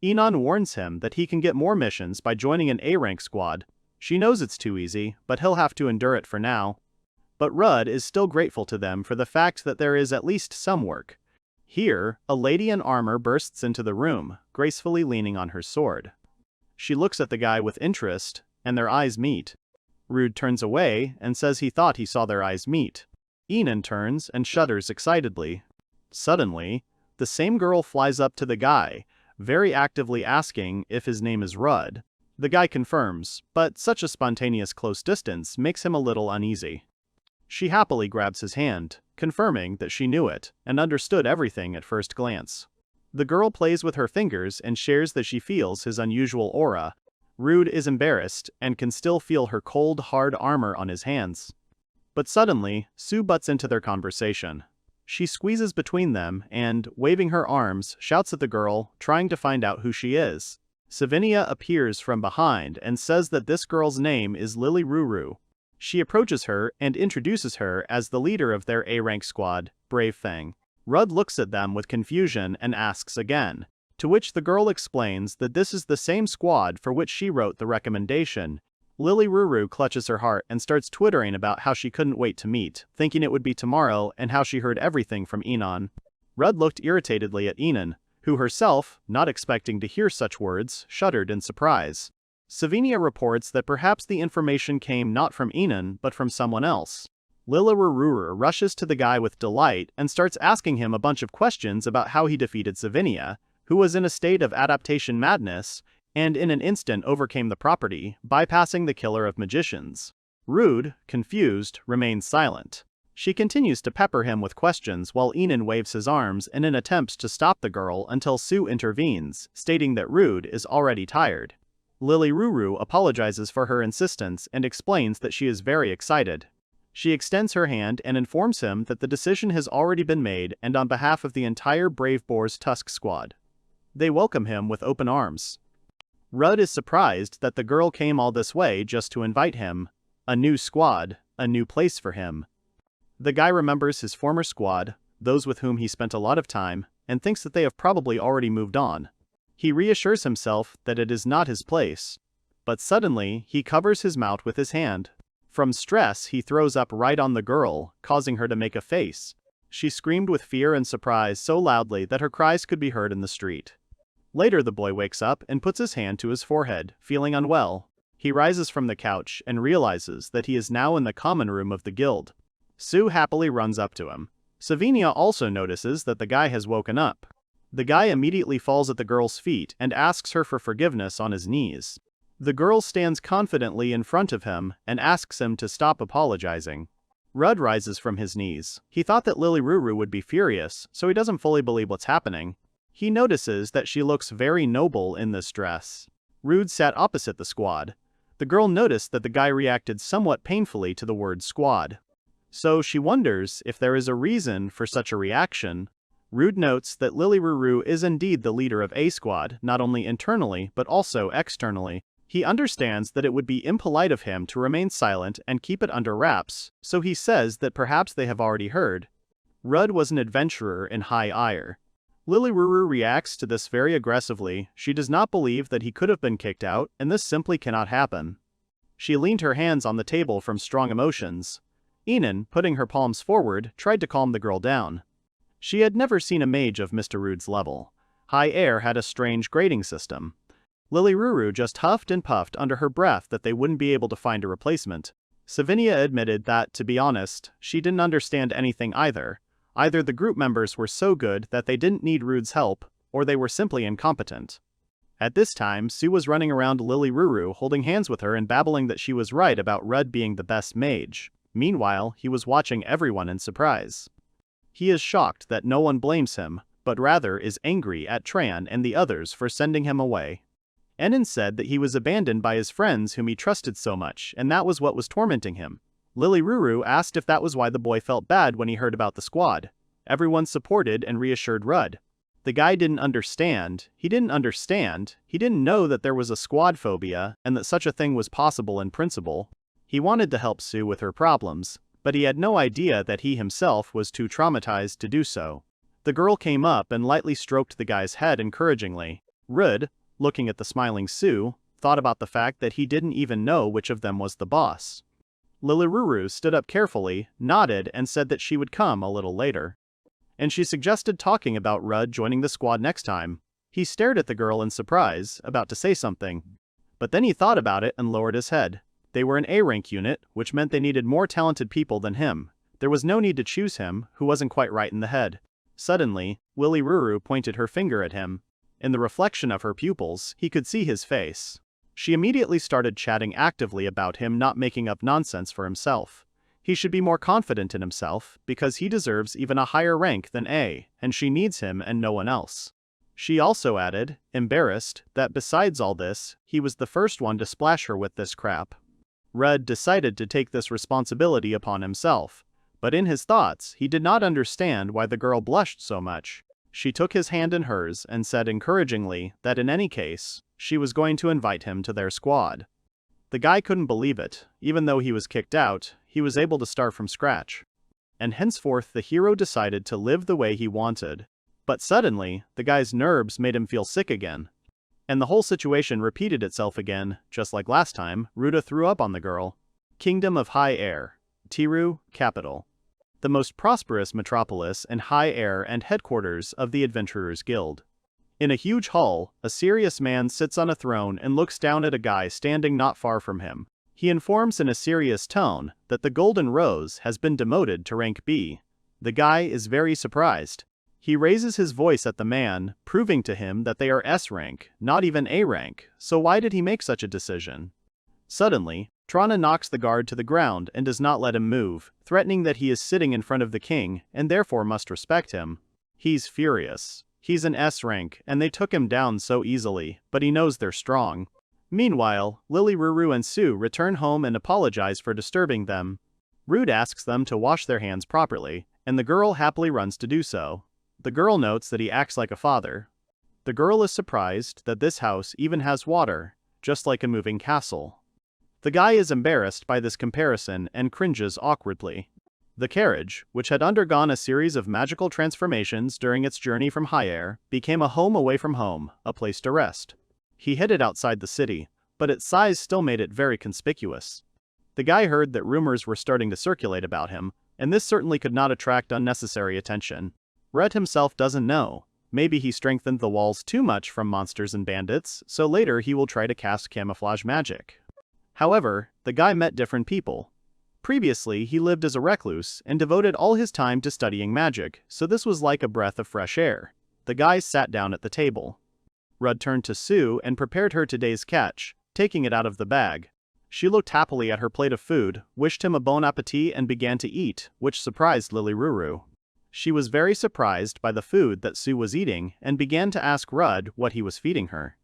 Enon warns him that he can get more missions by joining an A-rank squad. She knows it's too easy, but he'll have to endure it for now. But Rood is still grateful to them for the fact that there is at least some work. Here, a lady in armor bursts into the room, gracefully leaning on her sword. She looks at the guy with interest, and their eyes meet. Rood turns away and says he thought he saw their eyes meet. Enon turns and shudders excitedly. Suddenly, the same girl flies up to the guy, very actively asking if his name is Rood. The guy confirms, but such a spontaneous close distance makes him a little uneasy. She happily grabs his hand, confirming that she knew it and understood everything at first glance. The girl plays with her fingers and shares that she feels his unusual aura. Rood is embarrassed and can still feel her cold, hard armor on his hands. But suddenly, Sue butts into their conversation. She squeezes between them and, waving her arms, shouts at the girl, trying to find out who she is. Savinia appears from behind and says that this girl's name is Lily Ruru. She approaches her and introduces her as the leader of their A-rank squad, Brave Fang. Rood looks at them with confusion and asks again, to which the girl explains that this is the same squad for which she wrote the recommendation. Lily Ruru clutches her heart and starts twittering about how she couldn't wait to meet, thinking it would be tomorrow and how she heard everything from Enon. Rood looked irritatedly at Enon, who herself, not expecting to hear such words, shuddered in surprise. Savinia reports that perhaps the information came not from Enon but from someone else. Lily Ruru rushes to the guy with delight and starts asking him a bunch of questions about how he defeated Savinia, who was in a state of adaptation madness, and in an instant overcame the property, bypassing the killer of magicians. Rood, confused, remains silent. She continues to pepper him with questions while Enon waves his arms in an attempt to stop the girl until Sue intervenes, stating that Rood is already tired. Lily Ruru apologizes for her insistence and explains that she is very excited. She extends her hand and informs him that the decision has already been made and on behalf of the entire Brave Boar's Tusk squad. They welcome him with open arms. Rood is surprised that the girl came all this way just to invite him. A new squad, a new place for him. The guy remembers his former squad, those with whom he spent a lot of time, and thinks that they have probably already moved on. He reassures himself that it is not his place. But suddenly, he covers his mouth with his hand. From stress, he throws up right on the girl, causing her to make a face. She screamed with fear and surprise so loudly that her cries could be heard in the street. Later the boy wakes up and puts his hand to his forehead, feeling unwell. He rises from the couch and realizes that he is now in the common room of the guild. Sue happily runs up to him. Savinia also notices that the guy has woken up. The guy immediately falls at the girl's feet and asks her for forgiveness on his knees. The girl stands confidently in front of him and asks him to stop apologizing. Rood rises from his knees. He thought that Lily Ruru would be furious, so he doesn't fully believe what's happening. He notices that she looks very noble in this dress. Rood sat opposite the squad. The girl noticed that the guy reacted somewhat painfully to the word squad. So she wonders if there is a reason for such a reaction. Rood notes that Lily Ruru is indeed the leader of A Squad, not only internally but also externally. He understands that it would be impolite of him to remain silent and keep it under wraps, so he says that perhaps they have already heard. Rood was an adventurer in high ire. Lily Ruru reacts to this very aggressively. She does not believe that he could have been kicked out, and this simply cannot happen. She leaned her hands on the table from strong emotions. Enon, putting her palms forward, tried to calm the girl down. She had never seen a mage of Mr. Rood's level. High air had a strange grading system. Lily Ruru just huffed and puffed under her breath that they wouldn't be able to find a replacement. Savinia admitted that, to be honest, she didn't understand anything either. Either the group members were so good that they didn't need Rood's help, or they were simply incompetent. At this time, Sue was running around Lily Ruru holding hands with her and babbling that she was right about Rood being the best mage. Meanwhile, he was watching everyone in surprise. He is shocked that no one blames him, but rather is angry at Tran and the others for sending him away. Enon said that he was abandoned by his friends whom he trusted so much, and that was what was tormenting him. Lily Ruru asked if that was why the boy felt bad when he heard about the squad. Everyone supported and reassured Rood. The guy didn't understand. He didn't know that there was a squad phobia and that such a thing was possible in principle. He wanted to help Sue with her problems, but he had no idea that he himself was too traumatized to do so. The girl came up and lightly stroked the guy's head encouragingly. Rood, looking at the smiling Sue, thought about the fact that he didn't even know which of them was the boss. Lily Ruru stood up carefully, nodded, and said that she would come a little later. And she suggested talking about Rood joining the squad next time. He stared at the girl in surprise, about to say something. But then he thought about it and lowered his head. They were an A-rank unit, which meant they needed more talented people than him. There was no need to choose him, who wasn't quite right in the head. Suddenly, Lily Ruru pointed her finger at him. In the reflection of her pupils, he could see his face. She immediately started chatting actively about him not making up nonsense for himself. He should be more confident in himself, because he deserves even a higher rank than A, and she needs him and no one else. She also added, embarrassed, that besides all this, he was the first one to splash her with this crap. Rood decided to take this responsibility upon himself, but in his thoughts, he did not understand why the girl blushed so much. She took his hand in hers and said encouragingly that in any case, she was going to invite him to their squad. The guy couldn't believe it. Even though he was kicked out, he was able to start from scratch. And henceforth the hero decided to live the way he wanted. But suddenly, the guy's nerves made him feel sick again. And the whole situation repeated itself again, just like last time. Ruda threw up on the girl. Kingdom of High Air. Tiru, capital. The most prosperous metropolis and high air and headquarters of the Adventurers Guild. In a huge hall, a serious man sits on a throne and looks down at a guy standing not far from him. He informs in a serious tone that the Golden Rose has been demoted to rank B. The guy is very surprised. He raises his voice at the man, proving to him that they are S rank, not even A rank, so why did he make such a decision? Suddenly, Tran knocks the guard to the ground and does not let him move, threatening that he is sitting in front of the king and therefore must respect him. He's furious. He's an S rank, and they took him down so easily, but he knows they're strong. Meanwhile, Lily Ruru and Sue return home and apologize for disturbing them. Rood asks them to wash their hands properly, and the girl happily runs to do so. The girl notes that he acts like a father. The girl is surprised that this house even has water, just like a moving castle. The guy is embarrassed by this comparison and cringes awkwardly. The carriage, which had undergone a series of magical transformations during its journey from high air, became a home away from home, a place to rest. He hid it outside the city, but its size still made it very conspicuous. The guy heard that rumors were starting to circulate about him, and this certainly could not attract unnecessary attention. Red himself doesn't know. Maybe he strengthened the walls too much from monsters and bandits, so later he will try to cast camouflage magic. However, the guy met different people. Previously, he lived as a recluse and devoted all his time to studying magic, so this was like a breath of fresh air. The guy sat down at the table. Rudd turned to Sue and prepared her today's catch, taking it out of the bag. She looked happily at her plate of food, wished him a bon appetit and began to eat, which surprised Lily Ruru. She was very surprised by the food that Sue was eating and began to ask Rudd what he was feeding her.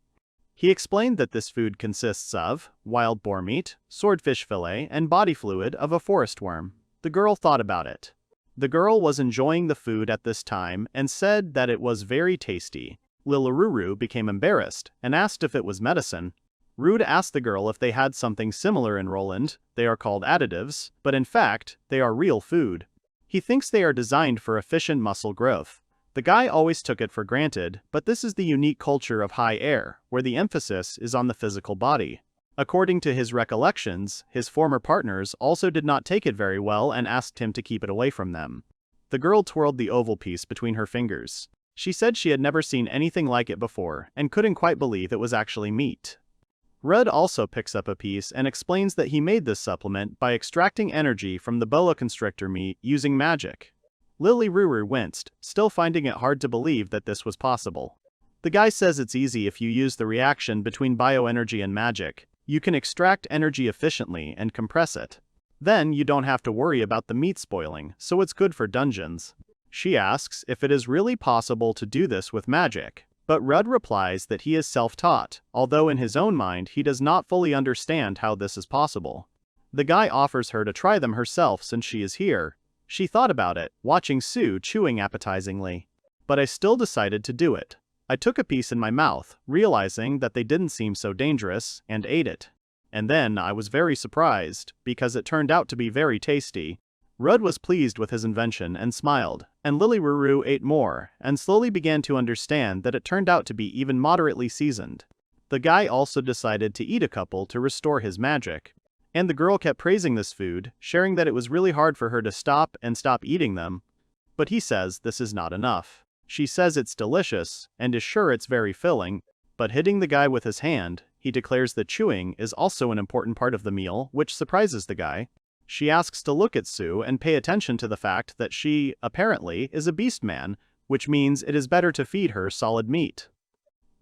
He explained that this food consists of wild boar meat, swordfish fillet, and body fluid of a forest worm. The girl thought about it. The girl was enjoying the food at this time and said that it was very tasty. Lilaruru became embarrassed and asked if it was medicine. Rood asked the girl if they had something similar in Roland. They are called additives, but in fact, they are real food. He thinks they are designed for efficient muscle growth. The guy always took it for granted, but this is the unique culture of high air, where the emphasis is on the physical body. According to his recollections, his former partners also did not take it very well and asked him to keep it away from them. The girl twirled the oval piece between her fingers. She said she had never seen anything like it before and couldn't quite believe it was actually meat. Rudd also picks up a piece and explains that he made this supplement by extracting energy from the boa constrictor meat using magic. Lily Ruru winced, still finding it hard to believe that this was possible. The guy says it's easy if you use the reaction between bioenergy and magic. You can extract energy efficiently and compress it. Then you don't have to worry about the meat spoiling, so it's good for dungeons. She asks if it is really possible to do this with magic, but Rudd replies that he is self-taught, although in his own mind he does not fully understand how this is possible. The guy offers her to try them herself since she is here. She thought about it, watching Sue chewing appetizingly. But I still decided to do it. I took a piece in my mouth, realizing that they didn't seem so dangerous, and ate it. And then I was very surprised, because it turned out to be very tasty. Rudd was pleased with his invention and smiled, and Lily Ruru ate more, and slowly began to understand that it turned out to be even moderately seasoned. The guy also decided to eat a couple to restore his magic. And the girl kept praising this food, sharing that it was really hard for her to stop eating them. But he says this is not enough. She says it's delicious, and is sure it's very filling, but hitting the guy with his hand, he declares that chewing is also an important part of the meal, which surprises the guy. She asks to look at Sue and pay attention to the fact that she, apparently, is a beastman, which means it is better to feed her solid meat.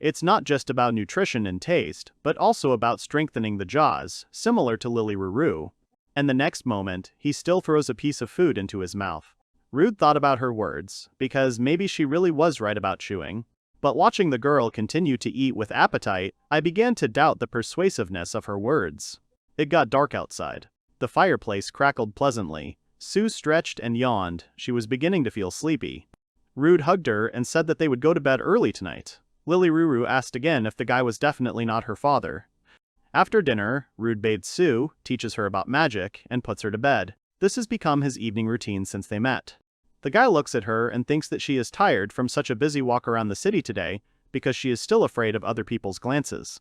It's not just about nutrition and taste, but also about strengthening the jaws, similar to Lily Ruru. And the next moment, he still throws a piece of food into his mouth. Rood thought about her words, because maybe she really was right about chewing. But watching the girl continue to eat with appetite, I began to doubt the persuasiveness of her words. It got dark outside. The fireplace crackled pleasantly. Sue stretched and yawned. She was beginning to feel sleepy. Rood hugged her and said that they would go to bed early tonight. Lily Ruru asked again if the guy was definitely not her father. After dinner, Rood bathes Sue, teaches her about magic, and puts her to bed. This has become his evening routine since they met. The guy looks at her and thinks that she is tired from such a busy walk around the city today, because she is still afraid of other people's glances.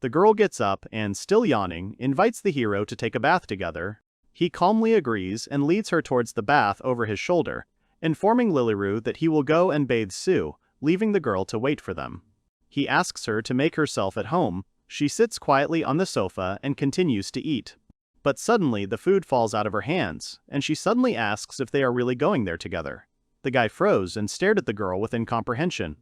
The girl gets up and, still yawning, invites the hero to take a bath together. He calmly agrees and leads her towards the bath over his shoulder, informing Lilyru that he will go and bathe Sue, leaving the girl to wait for them. He asks her to make herself at home. She sits quietly on the sofa and continues to eat. But suddenly the food falls out of her hands, and she suddenly asks if they are really going there together. The guy froze and stared at the girl with incomprehension.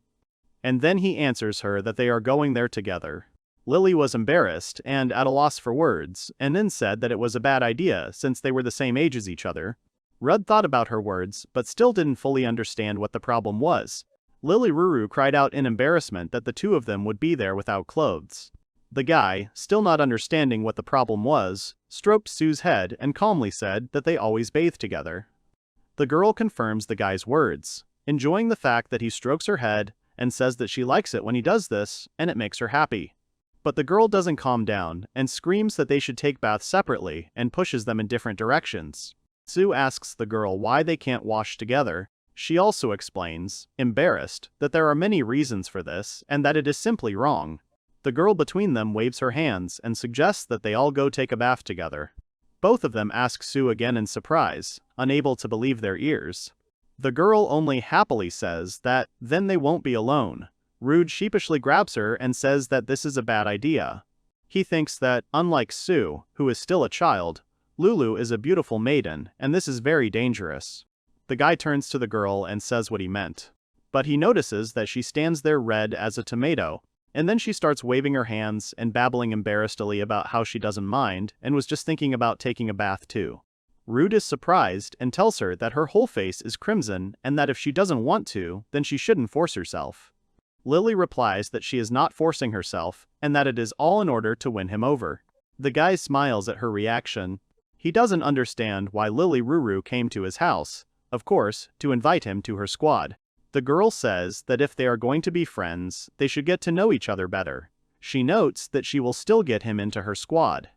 And then he answers her that they are going there together. Lily was embarrassed and at a loss for words, and then said that it was a bad idea since they were the same age as each other. Rudd thought about her words, but still didn't fully understand what the problem was. Lily Ruru cried out in embarrassment that the two of them would be there without clothes. The guy, still not understanding what the problem was, stroked Sue's head and calmly said that they always bathe together. The girl confirms the guy's words, enjoying the fact that he strokes her head and says that she likes it when he does this, and it makes her happy. But the girl doesn't calm down and screams that they should take baths separately and pushes them in different directions. Sue asks the girl why they can't wash together. She also explains, embarrassed, that there are many reasons for this and that it is simply wrong. The girl between them waves her hands and suggests that they all go take a bath together. Both of them ask Sue again in surprise, unable to believe their ears. The girl only happily says that then they won't be alone. Rood sheepishly grabs her and says that this is a bad idea. He thinks that, unlike Sue, who is still a child, Lulu is a beautiful maiden, and this is very dangerous. The guy turns to the girl and says what he meant. But he notices that she stands there red as a tomato, and then she starts waving her hands and babbling embarrassedly about how she doesn't mind and was just thinking about taking a bath too. Rood is surprised and tells her that her whole face is crimson and that if she doesn't want to, then she shouldn't force herself. Lily replies that she is not forcing herself and that it is all in order to win him over. The guy smiles at her reaction. He doesn't understand why Lily Ruru came to his house, of course, to invite him to her squad. The girl says that if they are going to be friends, they should get to know each other better. She notes that she will still get him into her squad.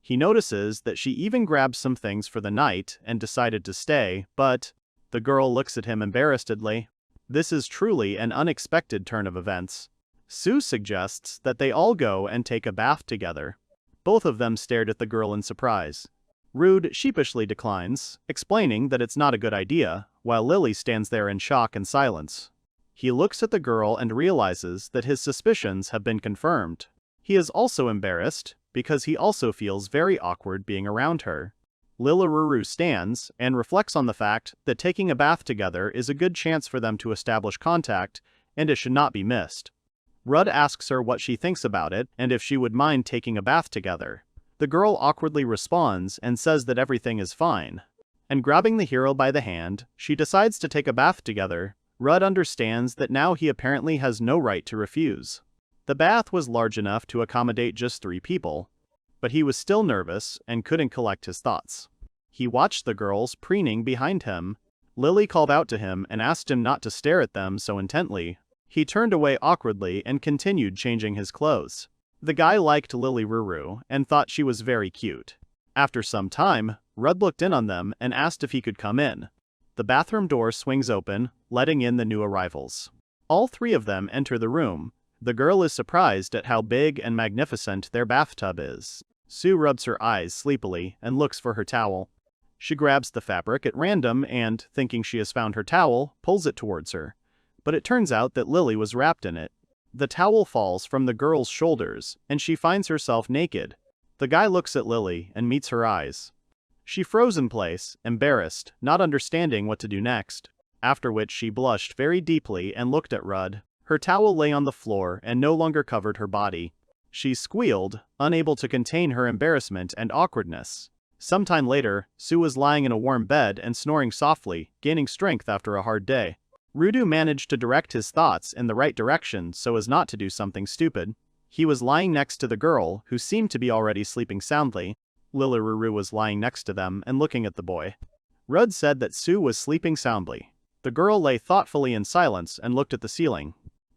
He notices that she even grabbed some things for the night and decided to stay, but the girl looks at him embarrassedly. This is truly an unexpected turn of events. Sue suggests that they all go and take a bath together. Both of them stared at the girl in surprise. Rood sheepishly declines, explaining that it's not a good idea, while Lily stands there in shock and silence. He looks at the girl and realizes that his suspicions have been confirmed. He is also embarrassed, because he also feels very awkward being around her. Liliruru stands and reflects on the fact that taking a bath together is a good chance for them to establish contact, and it should not be missed. Rood asks her what she thinks about it and if she would mind taking a bath together. The girl awkwardly responds and says that everything is fine. And grabbing the hero by the hand, she decides to take a bath together. Rood understands that now he apparently has no right to refuse. The bath was large enough to accommodate just 3 people, but he was still nervous and couldn't collect his thoughts. He watched the girls preening behind him. Lily called out to him and asked him not to stare at them so intently. He turned away awkwardly and continued changing his clothes. The guy liked Lily Ruru and thought she was very cute. After some time, Rood looked in on them and asked if he could come in. The bathroom door swings open, letting in the new arrivals. All 3 of them enter the room. The girl is surprised at how big and magnificent their bathtub is. Sue rubs her eyes sleepily and looks for her towel. She grabs the fabric at random and, thinking she has found her towel, pulls it towards her. But it turns out that Lily was wrapped in it. The towel falls from the girl's shoulders, and she finds herself naked. The guy looks at Lily and meets her eyes. She froze in place, embarrassed, not understanding what to do next, after which she blushed very deeply and looked at Rood. Her towel lay on the floor and no longer covered her body. She squealed, unable to contain her embarrassment and awkwardness. Sometime later, Sue was lying in a warm bed and snoring softly, gaining strength after a hard day. Rudu managed to direct his thoughts in the right direction so as not to do something stupid. He was lying next to the girl, who seemed to be already sleeping soundly. Liliruru was lying next to them and looking at the boy. Rood said that Sue was sleeping soundly. The girl lay thoughtfully in silence and looked at the ceiling.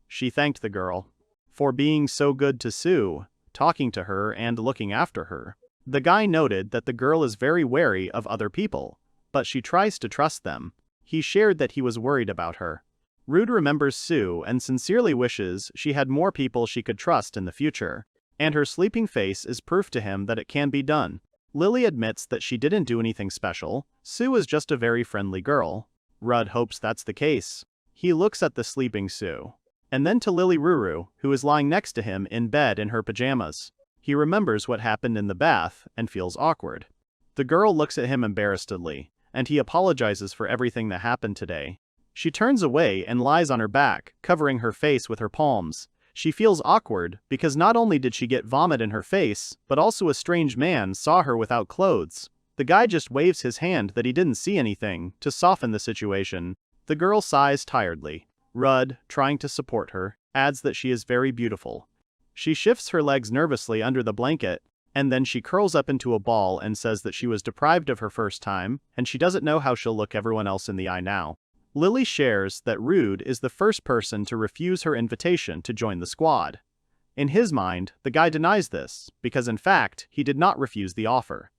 She thanked the girl for being so good to Sue, talking to her and looking after her. The guy noted that the girl is very wary of other people, but she tries to trust them. He shared that he was worried about her. Rood remembers Sue and sincerely wishes she had more people she could trust in the future, and her sleeping face is proof to him that it can be done. Lily admits that she didn't do anything special. Sue is just a very friendly girl. Rood hopes that's the case. He looks at the sleeping Sue, and then to Lily Ruru, who is lying next to him in bed in her pajamas. He remembers what happened in the bath and feels awkward. The girl looks at him embarrassedly, and he apologizes for everything that happened today. She turns away and lies on her back, covering her face with her palms. She feels awkward because not only did she get vomit in her face, but also a strange man saw her without clothes. The guy just waves his hand that he didn't see anything to soften the situation. The girl sighs tiredly. Rood, trying to support her, adds that she is very beautiful. She shifts her legs nervously under the blanket, and then she curls up into a ball and says that she was deprived of her first time, and she doesn't know how she'll look everyone else in the eye now. Lily shares that Rood is the first person to refuse her invitation to join the squad. In his mind, the guy denies this, because in fact, he did not refuse the offer.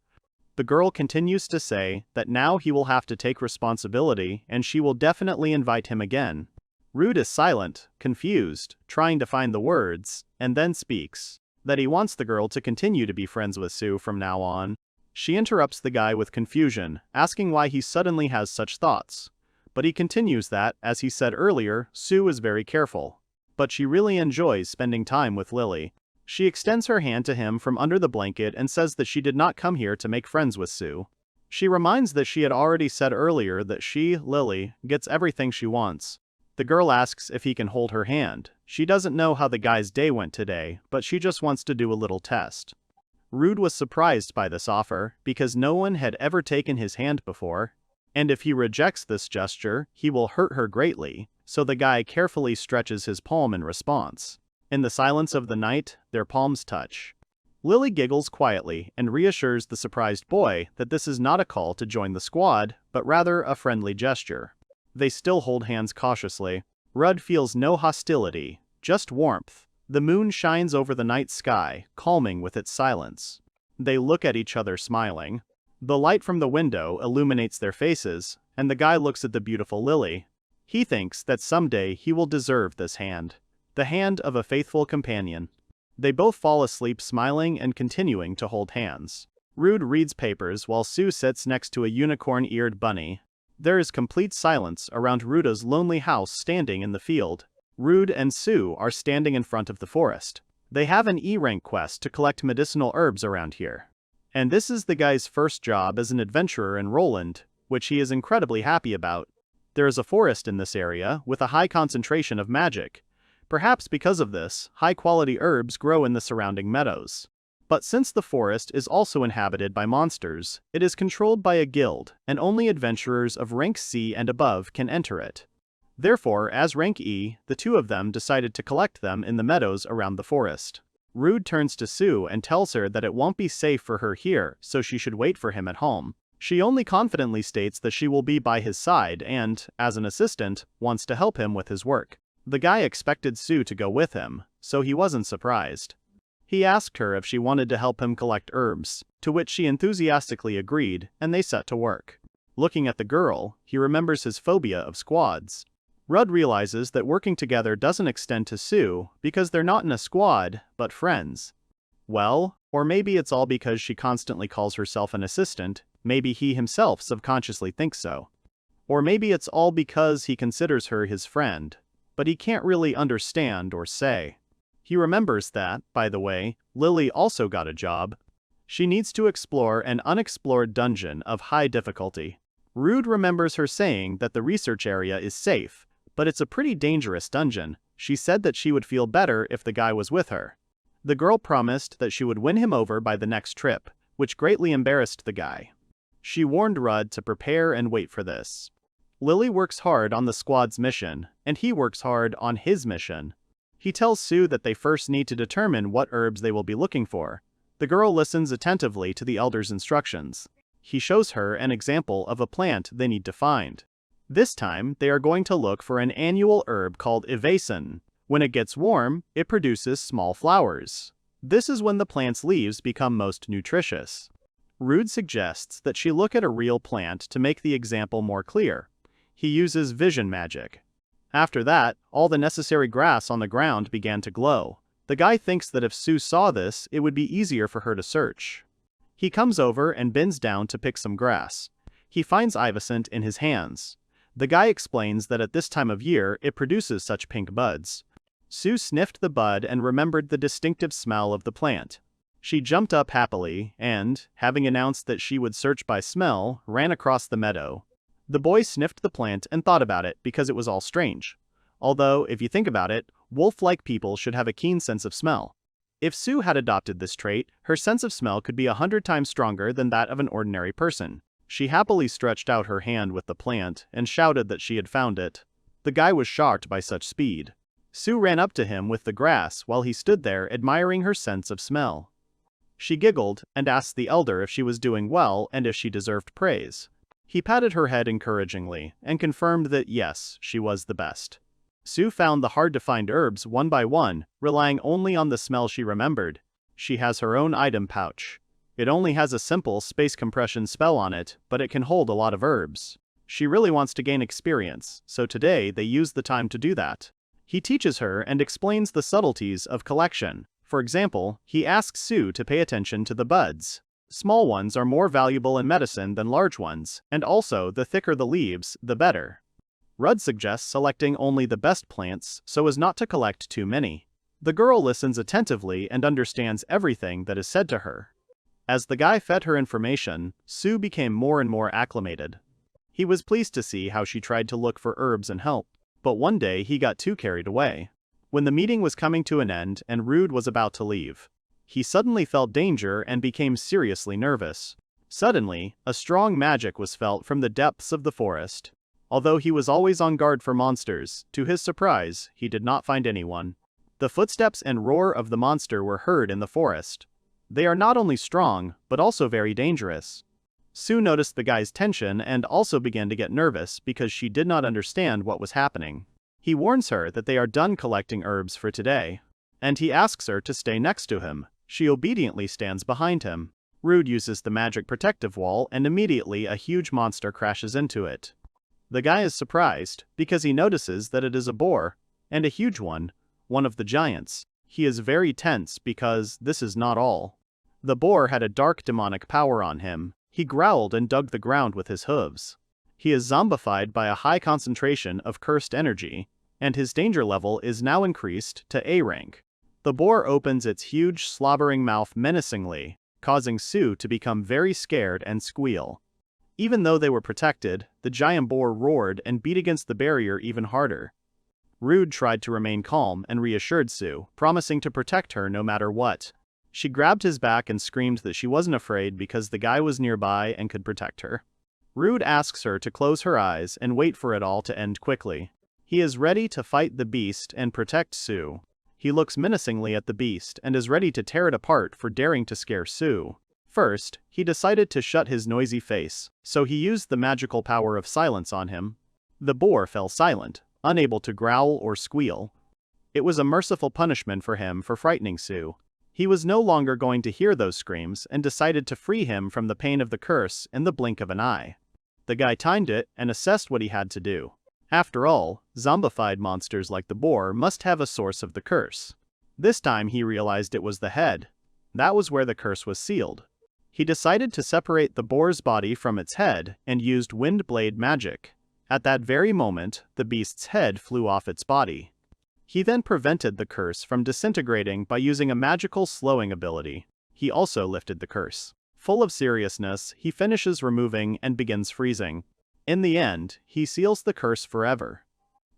The girl continues to say that now he will have to take responsibility and she will definitely invite him again. Rood is silent, confused, trying to find the words, and then speaks that he wants the girl to continue to be friends with Sue from now on. She interrupts the guy with confusion, asking why he suddenly has such thoughts. But he continues that, as he said earlier, Sue is very careful. But she really enjoys spending time with Lily. She extends her hand to him from under the blanket and says that she did not come here to make friends with Sue. She reminds that she had already said earlier that she, Lily, gets everything she wants. The girl asks if he can hold her hand. She doesn't know how the guy's day went today, but she just wants to do a little test. Rood was surprised by this offer, because no one had ever taken his hand before, and if he rejects this gesture, he will hurt her greatly, so the guy carefully stretches his palm in response. In the silence of the night, their palms touch. Lily giggles quietly and reassures the surprised boy that this is not a call to join the squad, but rather a friendly gesture. They still hold hands cautiously. Rood feels no hostility, just warmth. The moon shines over the night sky, calming with its silence. They look at each other smiling. The light from the window illuminates their faces, and the guy looks at the beautiful Lily. He thinks that someday he will deserve this hand. The hand of a faithful companion. They both fall asleep smiling and continuing to hold hands. Rood reads papers while Sue sits next to a unicorn-eared bunny. There is complete silence around Ruda's lonely house standing in the field. Rood and Sue are standing in front of the forest. They have an E-rank quest to collect medicinal herbs around here. And this is the guy's first job as an adventurer in Roland, which he is incredibly happy about. There is a forest in this area with a high concentration of magic. Perhaps because of this, high-quality herbs grow in the surrounding meadows. But since the forest is also inhabited by monsters, it is controlled by a guild, and only adventurers of rank C and above can enter it. Therefore, as rank E, the two of them decided to collect them in the meadows around the forest. Rood turns to Sue and tells her that it won't be safe for her here, so she should wait for him at home. She only confidently states that she will be by his side and, as an assistant, wants to help him with his work. The guy expected Sue to go with him, so he wasn't surprised. He asked her if she wanted to help him collect herbs, to which she enthusiastically agreed, and they set to work. Looking at the girl, he remembers his phobia of squads. Rood realizes that working together doesn't extend to Sue because they're not in a squad, but friends. Well, or maybe it's all because she constantly calls herself an assistant, maybe he himself subconsciously thinks so. Or maybe it's all because he considers her his friend, but he can't really understand or say. He remembers that, by the way, Lily also got a job. She needs to explore an unexplored dungeon of high difficulty. Rood remembers her saying that the research area is safe, but it's a pretty dangerous dungeon. She said that she would feel better if the guy was with her. The girl promised that she would win him over by the next trip, which greatly embarrassed the guy. She warned Rood to prepare and wait for this. Lily works hard on the squad's mission, and he works hard on his mission. He tells Sue that they first need to determine what herbs they will be looking for. The girl listens attentively to the elder's instructions. He shows her an example of a plant they need to find. This time, they are going to look for an annual herb called evason. When it gets warm, it produces small flowers. This is when the plant's leaves become most nutritious. Rood suggests that she look at a real plant to make the example more clear. He uses vision magic. After that, all the necessary grass on the ground began to glow. The guy thinks that if Sue saw this, it would be easier for her to search. He comes over and bends down to pick some grass. He finds Ivescent in his hands. The guy explains that at this time of year, it produces such pink buds. Sue sniffed the bud and remembered the distinctive smell of the plant. She jumped up happily and, having announced that she would search by smell, ran across the meadow. The boy sniffed the plant and thought about it because it was all strange. Although, if you think about it, wolf-like people should have a keen sense of smell. If Sue had adopted this trait, her sense of smell could be 100 times stronger than that of an ordinary person. She happily stretched out her hand with the plant and shouted that she had found it. The guy was shocked by such speed. Sue ran up to him with the grass while he stood there admiring her sense of smell. She giggled and asked the elder if she was doing well and if she deserved praise. He patted her head encouragingly and confirmed that yes, she was the best. Sue found the hard-to-find herbs one by one, relying only on the smell she remembered. She has her own item pouch. It only has a simple space compression spell on it, but it can hold a lot of herbs. She really wants to gain experience, so today they use the time to do that. He teaches her and explains the subtleties of collection. For example, he asks Sue to pay attention to the buds. Small ones are more valuable in medicine than large ones, and also the thicker the leaves, the better. Rood suggests selecting only the best plants so as not to collect too many. The girl listens attentively and understands everything that is said to her. As the guy fed her information, Sue became more and more acclimated. He was pleased to see how she tried to look for herbs and help, but one day he got too carried away. When the meeting was coming to an end and Rood was about to leave, he suddenly felt danger and became seriously nervous. Suddenly, a strong magic was felt from the depths of the forest. Although he was always on guard for monsters, to his surprise, he did not find anyone. The footsteps and roar of the monster were heard in the forest. They are not only strong, but also very dangerous. Sue noticed the guy's tension and also began to get nervous because she did not understand what was happening. He warns her that they are done collecting herbs for today, and he asks her to stay next to him. She obediently stands behind him. Rood uses the magic protective wall and immediately a huge monster crashes into it. The guy is surprised because he notices that it is a boar, and a huge one of the giants. He is very tense because this is not all. The boar had a dark demonic power on him. He growled and dug the ground with his hooves. He is zombified by a high concentration of cursed energy, and his danger level is now increased to A rank. The boar opens its huge slobbering mouth menacingly, causing Sue to become very scared and squeal. Even though they were protected, the giant boar roared and beat against the barrier even harder. Rood tried to remain calm and reassured Sue, promising to protect her no matter what. She grabbed his back and screamed that she wasn't afraid because the guy was nearby and could protect her. Rood asks her to close her eyes and wait for it all to end quickly. He is ready to fight the beast and protect Sue. He looks menacingly at the beast and is ready to tear it apart for daring to scare Sue. First, he decided to shut his noisy face, so he used the magical power of silence on him. The boar fell silent, unable to growl or squeal. It was a merciful punishment for him for frightening Sue. He was no longer going to hear those screams and decided to free him from the pain of the curse in the blink of an eye. The guy timed it and assessed what he had to do. After all, zombified monsters like the boar must have a source of the curse. This time he realized it was the head. That was where the curse was sealed. He decided to separate the boar's body from its head and used wind blade magic. At that very moment, the beast's head flew off its body. He then prevented the curse from disintegrating by using a magical slowing ability. He also lifted the curse. Full of seriousness, he finishes removing and begins freezing. In the end, he seals the curse forever.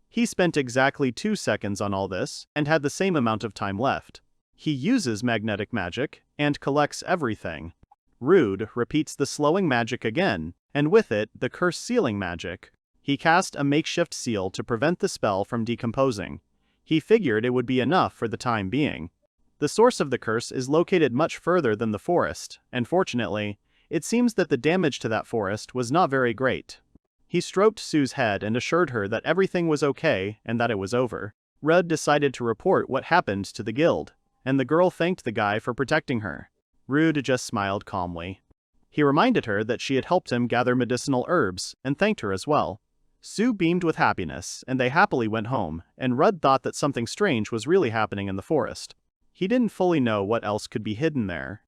He spent exactly 2 seconds on all this and had the same amount of time left. He uses magnetic magic and collects everything. Rood repeats the slowing magic again, and with it, the curse sealing magic. He cast a makeshift seal to prevent the spell from decomposing. He figured it would be enough for the time being. The source of the curse is located much further than the forest, and fortunately, it seems that the damage to that forest was not very great. He stroked Sue's head and assured her that everything was okay and that it was over. Rood decided to report what happened to the guild, and the girl thanked the guy for protecting her. Rood just smiled calmly. He reminded her that she had helped him gather medicinal herbs and thanked her as well. Sue beamed with happiness, and they happily went home, and Rood thought that something strange was really happening in the forest. He didn't fully know what else could be hidden there.